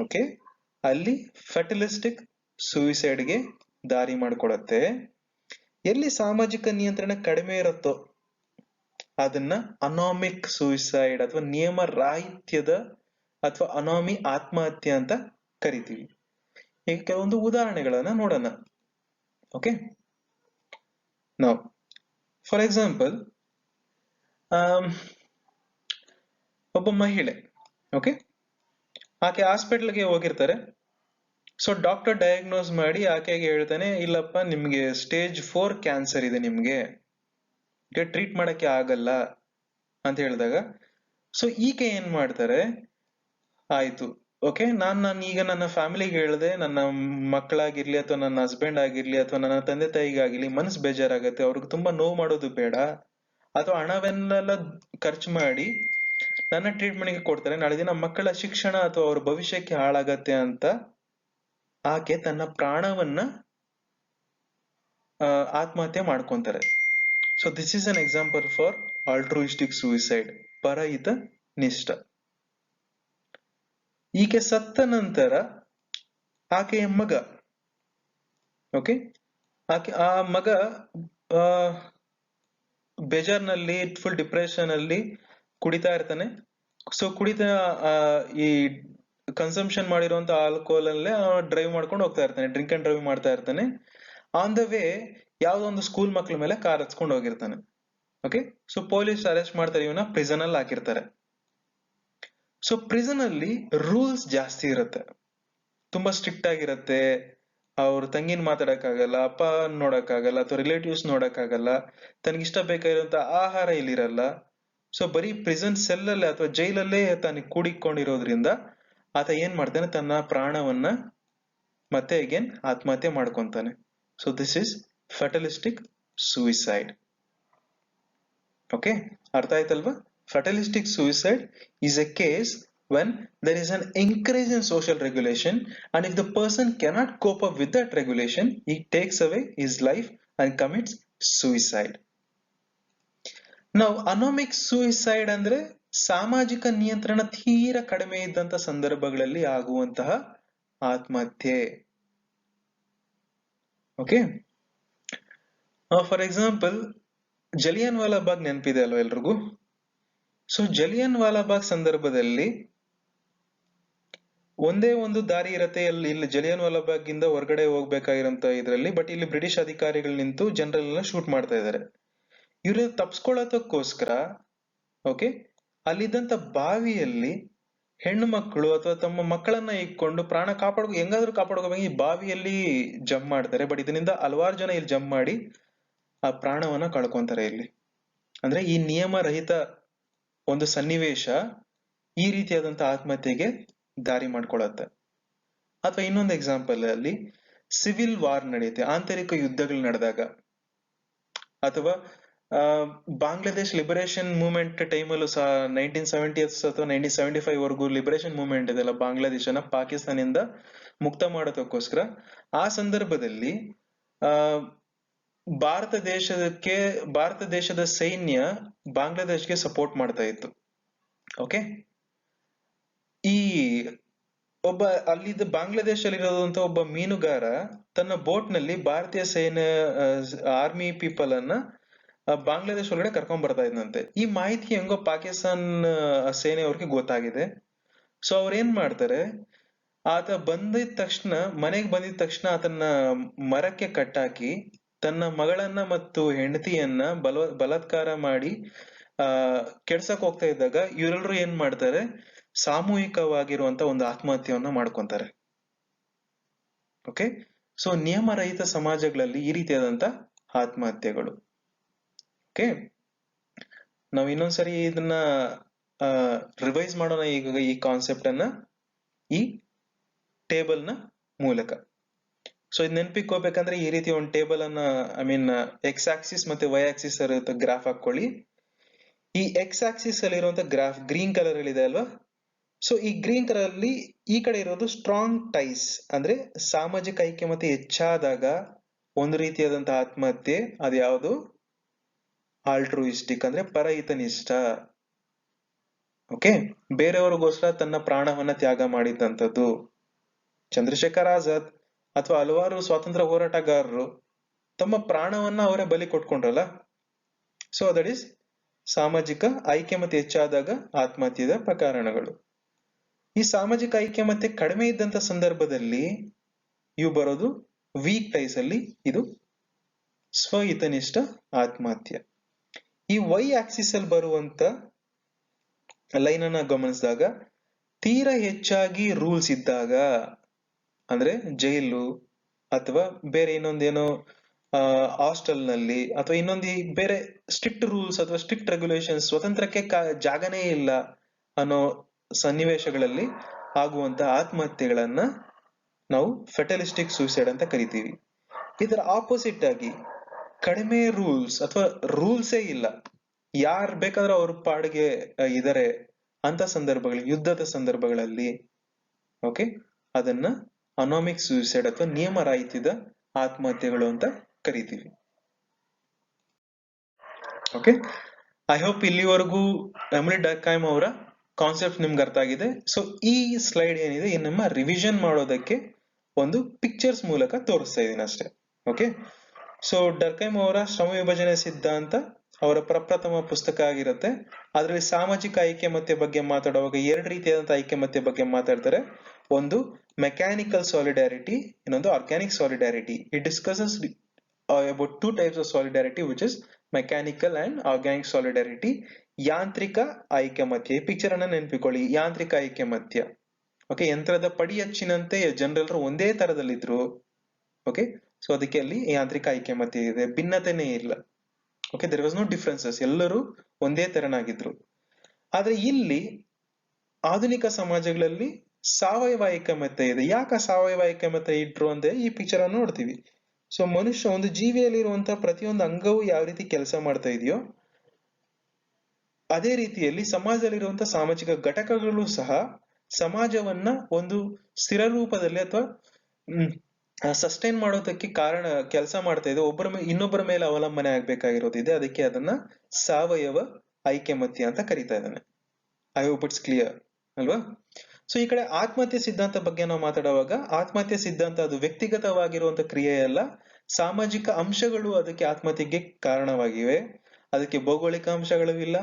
ಓಕೆ ಅಲ್ಲಿ ಫೆಟಲಿಸ್ಟಿಕ್ ಸೂಸೈಡ್ಗೆ ದಾರಿ ಮಾಡಿಕೊಡತ್ತೆ. ಎಲ್ಲಿ ಸಾಮಾಜಿಕ ನಿಯಂತ್ರಣ ಕಡಿಮೆ ಇರುತ್ತೋ ಅದನ್ನ ಅನಾಮಿಕ್ ಸೂಸೈಡ್ ಅಥವಾ ನಿಯಮ ರಾಹಿತ್ಯದ ಅಥವಾ ಅನಾಮಿ ಆತ್ಮಹತ್ಯೆ ಅಂತ ಕರಿತೀವಿ. ಈಗ ಕೆಲವೊಂದು ಉದಾಹರಣೆಗಳನ್ನ ನೋಡೋಣ. ಓಕೆ, ನಾವು ಫಾರ್ ಎಕ್ಸಾಂಪಲ್ ಒಬ್ಬ ಮಹಿಳೆ, ಓಕೆ, ಆಕೆ ಹಾಸ್ಪಿಟಲ್ಗೆ ಹೋಗಿರ್ತಾರೆ. ಸೊ ಡಾಕ್ಟರ್ ಡಯಾಗ್ನೋಸ್ ಮಾಡಿ ಆಕೆಗೆ ಹೇಳ್ತಾನೆ, ಇಲ್ಲಪ್ಪ ನಿಮ್ಗೆ ಸ್ಟೇಜ್ 4 ಕ್ಯಾನ್ಸರ್ ಇದೆ, ನಿಮ್ಗೆ ಟ್ರೀಟ್ ಮಾಡಕ್ಕೆ ಆಗಲ್ಲ ಅಂತ ಹೇಳಿದಾಗ, ಸೊ ಈಕೆ ಏನ್ ಮಾಡ್ತಾರೆ, ಆಯ್ತು ಓಕೆ, ನಾನು ಈಗ ನನ್ನ ಫ್ಯಾಮಿಲಿಗೆ ಹೇಳಿದೆ, ನನ್ನ ಮಕ್ಕಳಾಗಿರ್ಲಿ ಅಥವಾ ನನ್ನ ಹಸ್ಬೆಂಡ್ ಆಗಿರ್ಲಿ ಅಥವಾ ನನ್ನ ತಂದೆ ತಾಯಿಗಾಗಿರ್ಲಿ ಮನಸ್ಸು ಬೇಜಾರಾಗತ್ತೆ, ಅವ್ರಿಗೆ ತುಂಬಾ ನೋವು ಮಾಡೋದು ಬೇಡ, ಅಥವಾ ಹಣವನ್ನೆಲ್ಲ ಖರ್ಚು ಮಾಡಿ ನನ್ನ ಟ್ರೀಟ್ಮೆಂಟ್ಗೆ ಕೊಡ್ತಾರೆ, ನಾಳೆ ದಿನ ಮಕ್ಕಳ ಶಿಕ್ಷಣ ಅಥವಾ ಅವ್ರ ಭವಿಷ್ಯಕ್ಕೆ ಹಾಳಾಗತ್ತೆ ಅಂತ ಆಕೆ ತನ್ನ ಪ್ರಾಣವನ್ನ ಆತ್ಮಹತ್ಯೆ ಮಾಡ್ಕೊಂತಾರೆ. So this is an example for altruistic suicide, ಪರಹಿತ ನಿಷ್ಠ. ಈಕೆ ಸತ್ತ ನಂತರ ಆಕೆಯ ಮಗ, ಓಕೆ, ಆ ಮಗ ಬೇಜಾರ್ನಲ್ಲಿ, ಫುಲ್ ಡಿಪ್ರೆಷನ್ ಅಲ್ಲಿ ಕುಡಿತಾ ಇರ್ತಾನೆ. ಸೊ ಈ ಕನ್ಸಂಪ್ಷನ್ ಮಾಡಿರುವಂತ ಆಲ್ಕೋಹಾಲ್ ಅಲ್ಲೇ ಡ್ರೈವ್ ಮಾಡ್ಕೊಂಡು ಹೋಗ್ತಾ ಇರ್ತಾನೆ, ಡ್ರಿಂಕ್ ಅಂಡ್ ಡ್ರೈವ್ ಮಾಡ್ತಾ ಇರ್ತಾನೆ. ಆನ್ ದ ವೇ ಯಾವ್ದೋ ಒಂದು ಸ್ಕೂಲ್ ಮಕ್ಳ ಮೇಲೆ ಕಾರ್ ಹಚ್ಕೊಂಡು ಹೋಗಿರ್ತಾನೆ. ಓಕೆ, ಸೊ ಪೊಲೀಸ್ ಅರೆಸ್ಟ್ ಮಾಡ್ತಾರೆ, ಇವನ ಪ್ರಿಸನ್ ಅಲ್ಲಿ ಹಾಕಿರ್ತಾರೆ. ಸೊ ಪ್ರಿಸನ್ ಅಲ್ಲಿ ರೂಲ್ಸ್ ಜಾಸ್ತಿ ಇರುತ್ತೆ, ತುಂಬಾ ಸ್ಟ್ರಿಕ್ಟ್ ಆಗಿರತ್ತೆ. ಅವ್ರ ತಂಗಿನ ಮಾತಾಡಕ್ಕಾಗಲ್ಲ, ಅಪ್ಪ ನೋಡಕ್ಕಾಗಲ್ಲ ಅಥವಾ ರಿಲೇಟಿವ್ಸ್ ನೋಡಕ್ಕಾಗಲ್ಲ, ತನಗಿಷ್ಟ ಬೇಕಾಗಿರುವಂತ ಆಹಾರ ಇಲ್ಲಿರಲ್ಲ. ಸೊ ಬರೀ ಪ್ರಿಸನ್ ಸೆಲ್ ಅಲ್ಲೇ ಅಥವಾ ಜೈಲಲ್ಲೇ ತಾನು ಕೂಡಿಕೊಂಡಿರೋದ್ರಿಂದ ಆತ ಏನ್ ಮಾಡ್ತಾನೆ, ತನ್ನ ಪ್ರಾಣವನ್ನ ಮತ್ತೆ ಅಗೇನ್ ಆತ್ಮಹತ್ಯೆ ಮಾಡ್ಕೊಂತಾನೆ. So this is fatalistic suicide. Okay, ಅರ್ಥ ಆಯ್ತಲ್ವಾ? Fatalistic suicide is a case when there is an increase in social regulation and if the person cannot cope up with that regulation, he takes away his life and commits suicide. Now anomic suicide ಅಂದ್ರೆ ಸಾಮಾಜಿಕ ನಿಯಂತ್ರಣ ತೀರಾ ಕಡಿಮೆ ಇದ್ದಂತ ಸಂದರ್ಭಗಳಲ್ಲಿ ಆಗುವಂತಹ ಆತ್ಮಹತ್ಯೆ. Okay, for example Jallian Vala Bagh ನೆನಪಿದೆ ಅಲ್ವಾ ಎಲ್ರಿಗೂ? ಸೊ ಜಲಿಯನ್ ವಾಲಾ ಬಾಗ್ ಸಂದರ್ಭದಲ್ಲಿ ಒಂದೇ ಒಂದು ದಾರಿ ಇರತ್ತೆ, ಇಲ್ಲಿ ಜಲಿಯನ್ ವಾಲಾ ಬಾಗ್ ಇಂದ ಹೊರಗಡೆ ಹೋಗ್ಬೇಕಾಗಿರೋಂತ ಇದ್ರಲ್ಲಿ, ಬಟ್ ಇಲ್ಲಿ ಬ್ರಿಟಿಷ್ ಅಧಿಕಾರಿಗಳು ನಿಂತು ಜನರಲ್ಲೆಲ್ಲ ಶೂಟ್ ಮಾಡ್ತಾ ಇದ್ದಾರೆ. ಇವ್ರ ತಪ್ಸ್ಕೊಳ್ಳೋದಕ್ಕೋಸ್ಕರ ಓಕೆ ಅಲ್ಲಿದ್ದಂತ ಬಾವಿಯಲ್ಲಿ ಹೆಣ್ಣು ಮಕ್ಕಳು ಅಥವಾ ತಮ್ಮ ಮಕ್ಕಳನ್ನ ಇಟ್ಕೊಂಡು ಪ್ರಾಣ ಹೆಂಗಾದ್ರೂ ಕಾಪಾಡ್ಕೋಬೇಕು ಈ ಬಾವಿಯಲ್ಲಿ ಜಂಪ್ ಮಾಡ್ತಾರೆ. ಬಟ್ ಇದರಿಂದ ಹಲವಾರು ಜನ ಇಲ್ಲಿ ಜಂಪ್ ಮಾಡಿ ಆ ಪ್ರಾಣವನ್ನ ಕಳ್ಕೊಂತಾರೆ. ಇಲ್ಲಿ ಅಂದ್ರೆ ಈ ನಿಯಮ ರಹಿತ ಒಂದು ಸನ್ನಿವೇಶ ಈ ರೀತಿಯಾದಂತ ಆತ್ಮಹತ್ಯೆಗೆ ದಾರಿ ಮಾಡ್ಕೊಳತ್ತೆ. ಅಥವಾ ಇನ್ನೊಂದು ಎಕ್ಸಾಂಪಲ್ ಅಲ್ಲಿ ಸಿವಿಲ್ ವಾರ್ ನಡೆಯುತ್ತೆ, ಆಂತರಿಕ ಯುದ್ಧಗಳು ನಡೆದಾಗ, ಅಥವಾ ಬಾಂಗ್ಲಾದೇಶ್ ಲಿಬರೇಷನ್ ಮೂವ್ಮೆಂಟ್ ಟೈಮಲ್ಲೂ ಸಹ 1970s ಅಥವಾ 1975 ವರೆಗೂ ಲಿಬರೇಷನ್ ಮೂವ್ಮೆಂಟ್ ಇದೆಲ್ಲ, ಬಾಂಗ್ಲಾದೇಶನ ಪಾಕಿಸ್ತಾನದಿಂದ ಮುಕ್ತ ಮಾಡೋದಕ್ಕೋಸ್ಕರ ಆ ಸಂದರ್ಭದಲ್ಲಿ ಭಾರತ ದೇಶದ ಸೈನ್ಯ ಬಾಂಗ್ಲಾದೇಶ್ಗೆ ಸಪೋರ್ಟ್ ಮಾಡ್ತಾ ಇತ್ತು. ಓಕೆ. ಈ ಒಬ್ಬ ಅಲ್ಲಿದ್ದ ಬಾಂಗ್ಲಾದೇಶಲ್ಲಿರೋದಂತ ಒಬ್ಬ ಮೀನುಗಾರ ತನ್ನ ಬೋಟ್ ನಲ್ಲಿ ಭಾರತೀಯ ಸೇನೆ ಆರ್ಮಿ ಪೀಪಲ್ ಅನ್ನ ಬಾಂಗ್ಲಾದೇಶ ಒಳಗಡೆ ಕರ್ಕೊಂಡ್ ಬರ್ತಾ ಇದ್ದಂತೆ. ಈ ಮಾಹಿತಿ ಹೆಂಗೋ ಪಾಕಿಸ್ತಾನ್ ಸೇನೆಯವ್ರಿಗೆ ಗೊತ್ತಾಗಿದೆ. ಸೊ ಅವ್ರ ಏನ್ ಮಾಡ್ತಾರೆ, ಆತ ಬಂದಿದ ತಕ್ಷಣ, ಮನೆಗೆ ಬಂದಿದ ತಕ್ಷಣ ಆತನ ಮರಕ್ಕೆ ಕಟ್ಟಾಕಿ ತನ್ನ ಮಗಳನ್ನ ಮತ್ತು ಹೆಂಡತಿಯನ್ನ ಬಲಾತ್ಕಾರ ಮಾಡಿ ಕೆಡ್ಸಕ್ ಹೋಗ್ತಾ ಇದ್ದಾಗ ಇವರೆಲ್ಲರೂ ಏನ್ ಮಾಡ್ತಾರೆ, ಸಾಮೂಹಿಕವಾಗಿರುವಂತ ಒಂದು ಆತ್ಮಹತ್ಯೆಯನ್ನ ಮಾಡ್ಕೊಂತಾರೆ. ಓಕೆ. ಸೊ ನಿಯಮರಹಿತ ಸಮಾಜಗಳಲ್ಲಿ ಈ ರೀತಿಯಾದಂತ ಆತ್ಮಹತ್ಯೆಗಳು. ಓಕೆ, ನಾವ್ ಇನ್ನೊಂದ್ಸರಿ ಇದನ್ನ ರಿವೈಸ್ ಮಾಡೋಣ ಈಗ ಈ ಕಾನ್ಸೆಪ್ಟ್ ಅನ್ನ ಈ ಟೇಬಲ್ ನ ಮೂಲಕ. ಸೊ ಇದು ನೆನ್ಪಿಟ್ಕೋಬೇಕಂದ್ರೆ ಈ ರೀತಿ ಒಂದು ಟೇಬಲ್ ಅನ್ನ, ಐ ಮೀನ್ ಎಕ್ಸ್ ಆಕ್ಸಿಸ್ ಮತ್ತೆ ವೈ ಆಕ್ಸಿಸ್ ಇರುವಂತ ಗ್ರಾಫ್ ಹಾಕೊಳ್ಳಿ. ಈ ಎಕ್ಸ್ ಆಕ್ಸಿಸ್ ಅಲ್ಲಿ ಇರುವಂತ ಗ್ರಾಫ್ ಗ್ರೀನ್ ಕಲರ್ ಅಲ್ಲಿ ಇದೆ ಅಲ್ವಾ. ಸೊ ಈ ಗ್ರೀನ್ ಕಲರ್ ಅಲ್ಲಿ ಈ ಕಡೆ ಇರೋದು ಸ್ಟ್ರಾಂಗ್ ಟೈಸ್, ಅಂದ್ರೆ ಸಾಮಾಜಿಕ ಐಕ್ಯಮತ್ಯ ಹೆಚ್ಚಾದಾಗ ಒಂದು ರೀತಿಯಾದಂತಹ ಆತ್ಮಹತ್ಯೆ. ಅದು ಯಾವುದು? ಆಲ್ಟ್ರೂಯಿಸ್ಟಿಕ್, ಅಂದ್ರೆ ಪರಹಿತನಿಷ್ಠ. ಓಕೆ, ಬೇರೆಯವರಿಗೋಸ್ಕರ ತನ್ನ ಪ್ರಾಣವನ್ನ ತ್ಯಾಗ ಮಾಡಿದಂಥದ್ದು. ಚಂದ್ರಶೇಖರ್ ಆಜಾದ್ ಅಥವಾ ಹಲವಾರು ಸ್ವಾತಂತ್ರ್ಯ ಹೋರಾಟಗಾರರು ತಮ್ಮ ಪ್ರಾಣವನ್ನ ಅವರೇ ಬಲಿ ಕೊಟ್ಕೊಂಡ್ರಲ್ಲ. ಸೊ ದಟ್ ಈಸ್ ಸಾಮಾಜಿಕ ಐಕ್ಯಮತ್ಯ ಹೆಚ್ಚಾದಾಗ ಆತ್ಮಹತ್ಯೆಯ ಪ್ರಕರಣಗಳು. ಈ ಸಾಮಾಜಿಕ ಐಕ್ಯಮತ್ಯ ಕಡಿಮೆ ಇದ್ದಂತ ಸಂದರ್ಭದಲ್ಲಿ ಇವು ಬರೋದು ವೀಕ್ ಟೈಸ್ ಅಲ್ಲಿ, ಇದು ಸ್ವಹಿತನಿಷ್ಠ ಆತ್ಮಹತ್ಯೆ. ಈ ವೈ ಆಕ್ಸಿಸ್ ಅಲ್ಲಿ ಬರುವಂತ ಲೈನ್ ಅನ್ನ ಗಮನಿಸಿದಾಗ ತೀರಾ ಹೆಚ್ಚಾಗಿ ರೂಲ್ಸ್ ಇದ್ದಾಗ, ಅಂದ್ರೆ ಜೈಲು ಅಥವಾ ಬೇರೆ ಇನ್ನೊಂದೇನೋ ಹಾಸ್ಟೆಲ್ ನಲ್ಲಿ ಅಥವಾ ಇನ್ನೊಂದು ಬೇರೆ ಸ್ಟ್ರಿಕ್ಟ್ ರೂಲ್ಸ್ ಅಥವಾ ಸ್ಟ್ರಿಕ್ಟ್ ರೆಗ್ಯುಲೇಷನ್ಸ್, ಸ್ವತಂತ್ರಕ್ಕೆ ಜಾಗನೇ ಇಲ್ಲ ಅನ್ನೋ ಸನ್ನಿವೇಶಗಳಲ್ಲಿ ಆಗುವಂತ ಆತ್ಮಹತ್ಯೆಗಳನ್ನ ನಾವು ಫೆಟಲಿಸ್ಟಿಕ್ ಸೂಸೈಡ್ ಅಂತ ಕರಿತೀವಿ. ಇದರ ಆಪೋಸಿಟ್ ಆಗಿ ಕಡಿಮೆ ರೂಲ್ಸ್ ಅಥವಾ ರೂಲ್ಸೇ ಇಲ್ಲ, ಯಾರ್ ಬೇಕಾದ್ರೂ ಅವ್ರ ಪಾಡಿಗೆ ಇದಾರೆ ಅಂತ ಸಂದರ್ಭಗಳಲ್ಲಿ, ಯುದ್ಧದ ಸಂದರ್ಭಗಳಲ್ಲಿ, ಓಕೆ, ಅದನ್ನ ಅನಾಮಿಕ್ ಸೂಸೈಡ್ ಅಥವಾ ನಿಯಮರಹಿತ ಆತ್ಮಹತ್ಯೆಗಳು ಅಂತ ಕರಿತೀವಿ. ಓಕೆ, ಐ ಹೋಪ್ ಇಲ್ಲಿವರೆಗೂ ಎಮಿಲಿ ಡರ್ಕೈಮ್ ಅವರ ಕಾನ್ಸೆಪ್ಟ್ ನಿಮ್ಗೆ ಅರ್ಥ ಆಗಿದೆ. ಸೊ ಈ ಸ್ಲೈಡ್ ಏನಿದೆ ನಮ್ಮ ರಿವಿಷನ್ ಮಾಡೋದಕ್ಕೆ ಒಂದು ಪಿಕ್ಚರ್ಸ್ ಮೂಲಕ ತೋರಿಸ್ತಾ ಇದೀನಿ ಅಷ್ಟೇ. ಓಕೆ, ಸೊ ಡರ್ಕೈಮ್ ಅವರ ಶ್ರಮ ವಿಭಜನೆ ಸಿದ್ಧಾಂತ ಅವರ ಪ್ರಪ್ರಥಮ ಪುಸ್ತಕ ಆಗಿರುತ್ತೆ. ಅದರಲ್ಲಿ ಸಾಮಾಜಿಕ ಐಕ್ಯಮತ್ಯ ಬಗ್ಗೆ ಮಾತಾಡುವಾಗ ಎರಡು ರೀತಿಯಾದಂತಹ ಐಕ್ಯಮತ್ಯ ಬಗ್ಗೆ ಮಾತಾಡ್ತಾರೆ. ಒಂದು ಮೆಕ್ಯಾನಿಕಲ್ ಸಾಲಿಡ್ಯಾರಿಟಿ, ಇನ್ನೊಂದು organic solidarity. It discusses about two types of solidarity, which is mechanical and organic solidarity. ಯಾಂತ್ರಿಕ ಐಕ್ಯಮತ್ಯ, ಈ ಪಿಕ್ಚರ್ ಅನ್ನ ನೆನಪಿಕೊಳ್ಳಿ. ಯಾಂತ್ರಿಕ ಐಕ್ಯಮತ್ಯ, ಓಕೆ, ಯಂತ್ರದ ಪಡಿ ಹಚ್ಚಿನಂತೆ ಜನರೆಲ್ಲರೂ ಒಂದೇ ತರದಲ್ಲಿದ್ರು. ಓಕೆ, ಸೊ ಅದಕ್ಕೆ ಅಲ್ಲಿ ಯಾಂತ್ರಿಕ ಐಕ್ಯಮತ್ಯ ಇದೆ, ಭಿನ್ನತೆನೇ ಇಲ್ಲ. Okay, there was no differences, ಎಲ್ಲರೂ ಒಂದೇ ತೆರನಾಗಿದ್ರು. ಆದ್ರೆ ಇಲ್ಲಿ ಆಧುನಿಕ ಸಮಾಜಗಳಲ್ಲಿ ಸಾವಯವ ಐಕ್ಯಮತ್ಯ ಇದೆ. ಯಾಕೆ ಸಾವಯವ ಐಕ್ಯಮತ್ಯ ಇಟ್ರು ಅಂದ್ರೆ ಈ ಪಿಕ್ಚರ್ ಅನ್ನು ನೋಡ್ತೀವಿ. ಸೊ ಮನುಷ್ಯ, ಒಂದು ಜೀವಿಯಲ್ಲಿರುವಂತಹ ಪ್ರತಿಯೊಂದು ಅಂಗವು ಯಾವ ರೀತಿ ಕೆಲಸ ಮಾಡ್ತಾ ಇದೆಯೋ ಅದೇ ರೀತಿಯಲ್ಲಿ ಸಮಾಜದಲ್ಲಿರುವಂತಹ ಸಾಮಾಜಿಕ ಘಟಕಗಳು ಸಹ ಸಮಾಜವನ್ನ ಒಂದು ಸ್ಥಿರ ರೂಪದಲ್ಲಿ ಅಥವಾ ಸಸ್ಟೈನ್ ಮಾಡೋದಕ್ಕೆ ಕಾರಣ ಕೆಲಸ ಮಾಡ್ತಾ ಇದೆ. ಇನ್ನೊಬ್ಬರ ಮೇಲೆ ಅವಲಂಬನೆ ಆಗ್ಬೇಕಾಗಿರೋದಿದೆ. ಅದಕ್ಕೆ ಅದನ್ನ ಸಾವಯವ ಐಕ್ಯಮತ್ಯ ಅಂತ ಕರೀತಾ ಇದ್ದಾನೆ. ಐ ಹೋಪ್ ಇಟ್ಸ್ ಕ್ಲಿಯರ್ ಅಲ್ವಾ? ಸೊ ಈ ಕಡೆ ಆತ್ಮಹತ್ಯೆ ಸಿದ್ಧಾಂತ ಬಗ್ಗೆ ನಾವು ಮಾತಾಡುವಾಗ, ಆತ್ಮಹತ್ಯೆ ಸಿದ್ಧಾಂತ ಅದು ವ್ಯಕ್ತಿಗತವಾಗಿರುವಂತ ಕ್ರಿಯೆ ಅಲ್ಲ, ಸಾಮಾಜಿಕ ಅಂಶಗಳು ಅದಕ್ಕೆ ಆತ್ಮಹತ್ಯೆಗೆ ಕಾರಣವಾಗಿವೆ. ಅದಕ್ಕೆ ಭೌಗೋಳಿಕ ಅಂಶಗಳು ಇಲ್ಲ,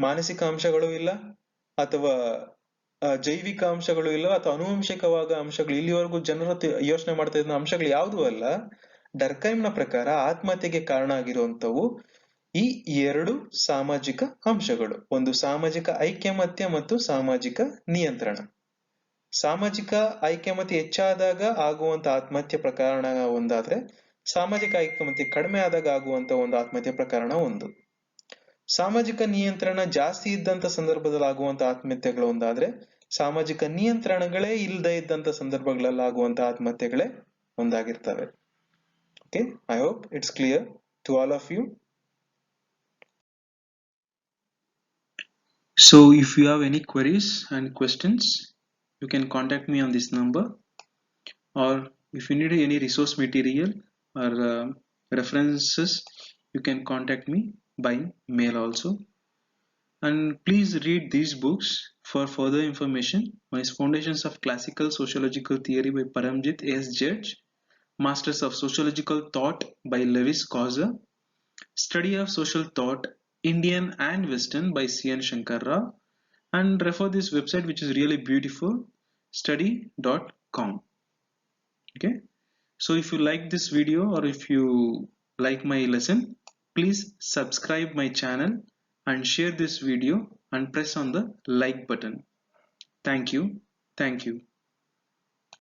ಮಾನಸಿಕ ಅಂಶಗಳು ಇಲ್ಲ, ಅಥವಾ ಜೈವಿಕ ಅಂಶಗಳು ಇಲ್ಲ, ಅಥವಾ ಆನುವಂಶಿಕವಾದ ಅಂಶಗಳು, ಇಲ್ಲಿವರೆಗೂ ಜನರು ಯೋಚನೆ ಮಾಡ್ತಾ ಇದ್ದ ಅಂಶಗಳು ಯಾವುದೂ ಅಲ್ಲ. ಡರ್ಕೈಮ್ನ ಪ್ರಕಾರ ಆತ್ಮಹತ್ಯೆಗೆ ಕಾರಣ ಆಗಿರುವಂತವು ಈ ಎರಡು ಸಾಮಾಜಿಕ ಅಂಶಗಳು. ಒಂದು ಸಾಮಾಜಿಕ ಐಕ್ಯಮತ್ಯ ಮತ್ತು ಸಾಮಾಜಿಕ ನಿಯಂತ್ರಣ. ಸಾಮಾಜಿಕ ಐಕ್ಯಮತ್ಯ ಹೆಚ್ಚಾದಾಗ ಆಗುವಂತ ಆತ್ಮಹತ್ಯೆ ಪ್ರಕರಣ ಒಂದಾದ್ರೆ, ಸಾಮಾಜಿಕ ಐಕ್ಯಮತ್ಯ ಕಡಿಮೆ ಆದಾಗ ಆಗುವಂತ ಒಂದು ಆತ್ಮಹತ್ಯೆ ಪ್ರಕರಣ ಒಂದು. ಸಾಮಾಜಿಕ ನಿಯಂತ್ರಣ ಜಾಸ್ತಿ ಇದ್ದಂತ ಸಂದರ್ಭದಲ್ಲಿ ಆಗುವಂತ ಆತ್ಮಹತ್ಯೆಗಳು ಒಂದಾದ್ರೆ, ಸಾಮಾಜಿಕ ನಿಯಂತ್ರಣಗಳೇ ಇಲ್ಲದೆ ಇದ್ದಂತ ಸಂದರ್ಭಗಳಲ್ಲಿ ಆಗುವಂತ ಆತ್ಮಹತ್ಯೆಗಳೇ ಒಂದಾಗಿರ್ತವೆ. Okay, I hope it's clear to all of you. So if you have any queries and questions, you can contact me on this number, or if you need any resource material or references, you can contact me by mail also. And please read these books for further information. One is Foundations of Classical Sociological Theory by Paramjit S. Judge, Masters of Sociological Thought by Lewis Causer, Study of Social Thought, Indian and Western by C.N. Shankar Rao, and refer this website which is really beautiful, study.com. Okay, so if you like this video or if you like my lesson, please subscribe my channel and share this video and press on the like button. Thank you. Thank you.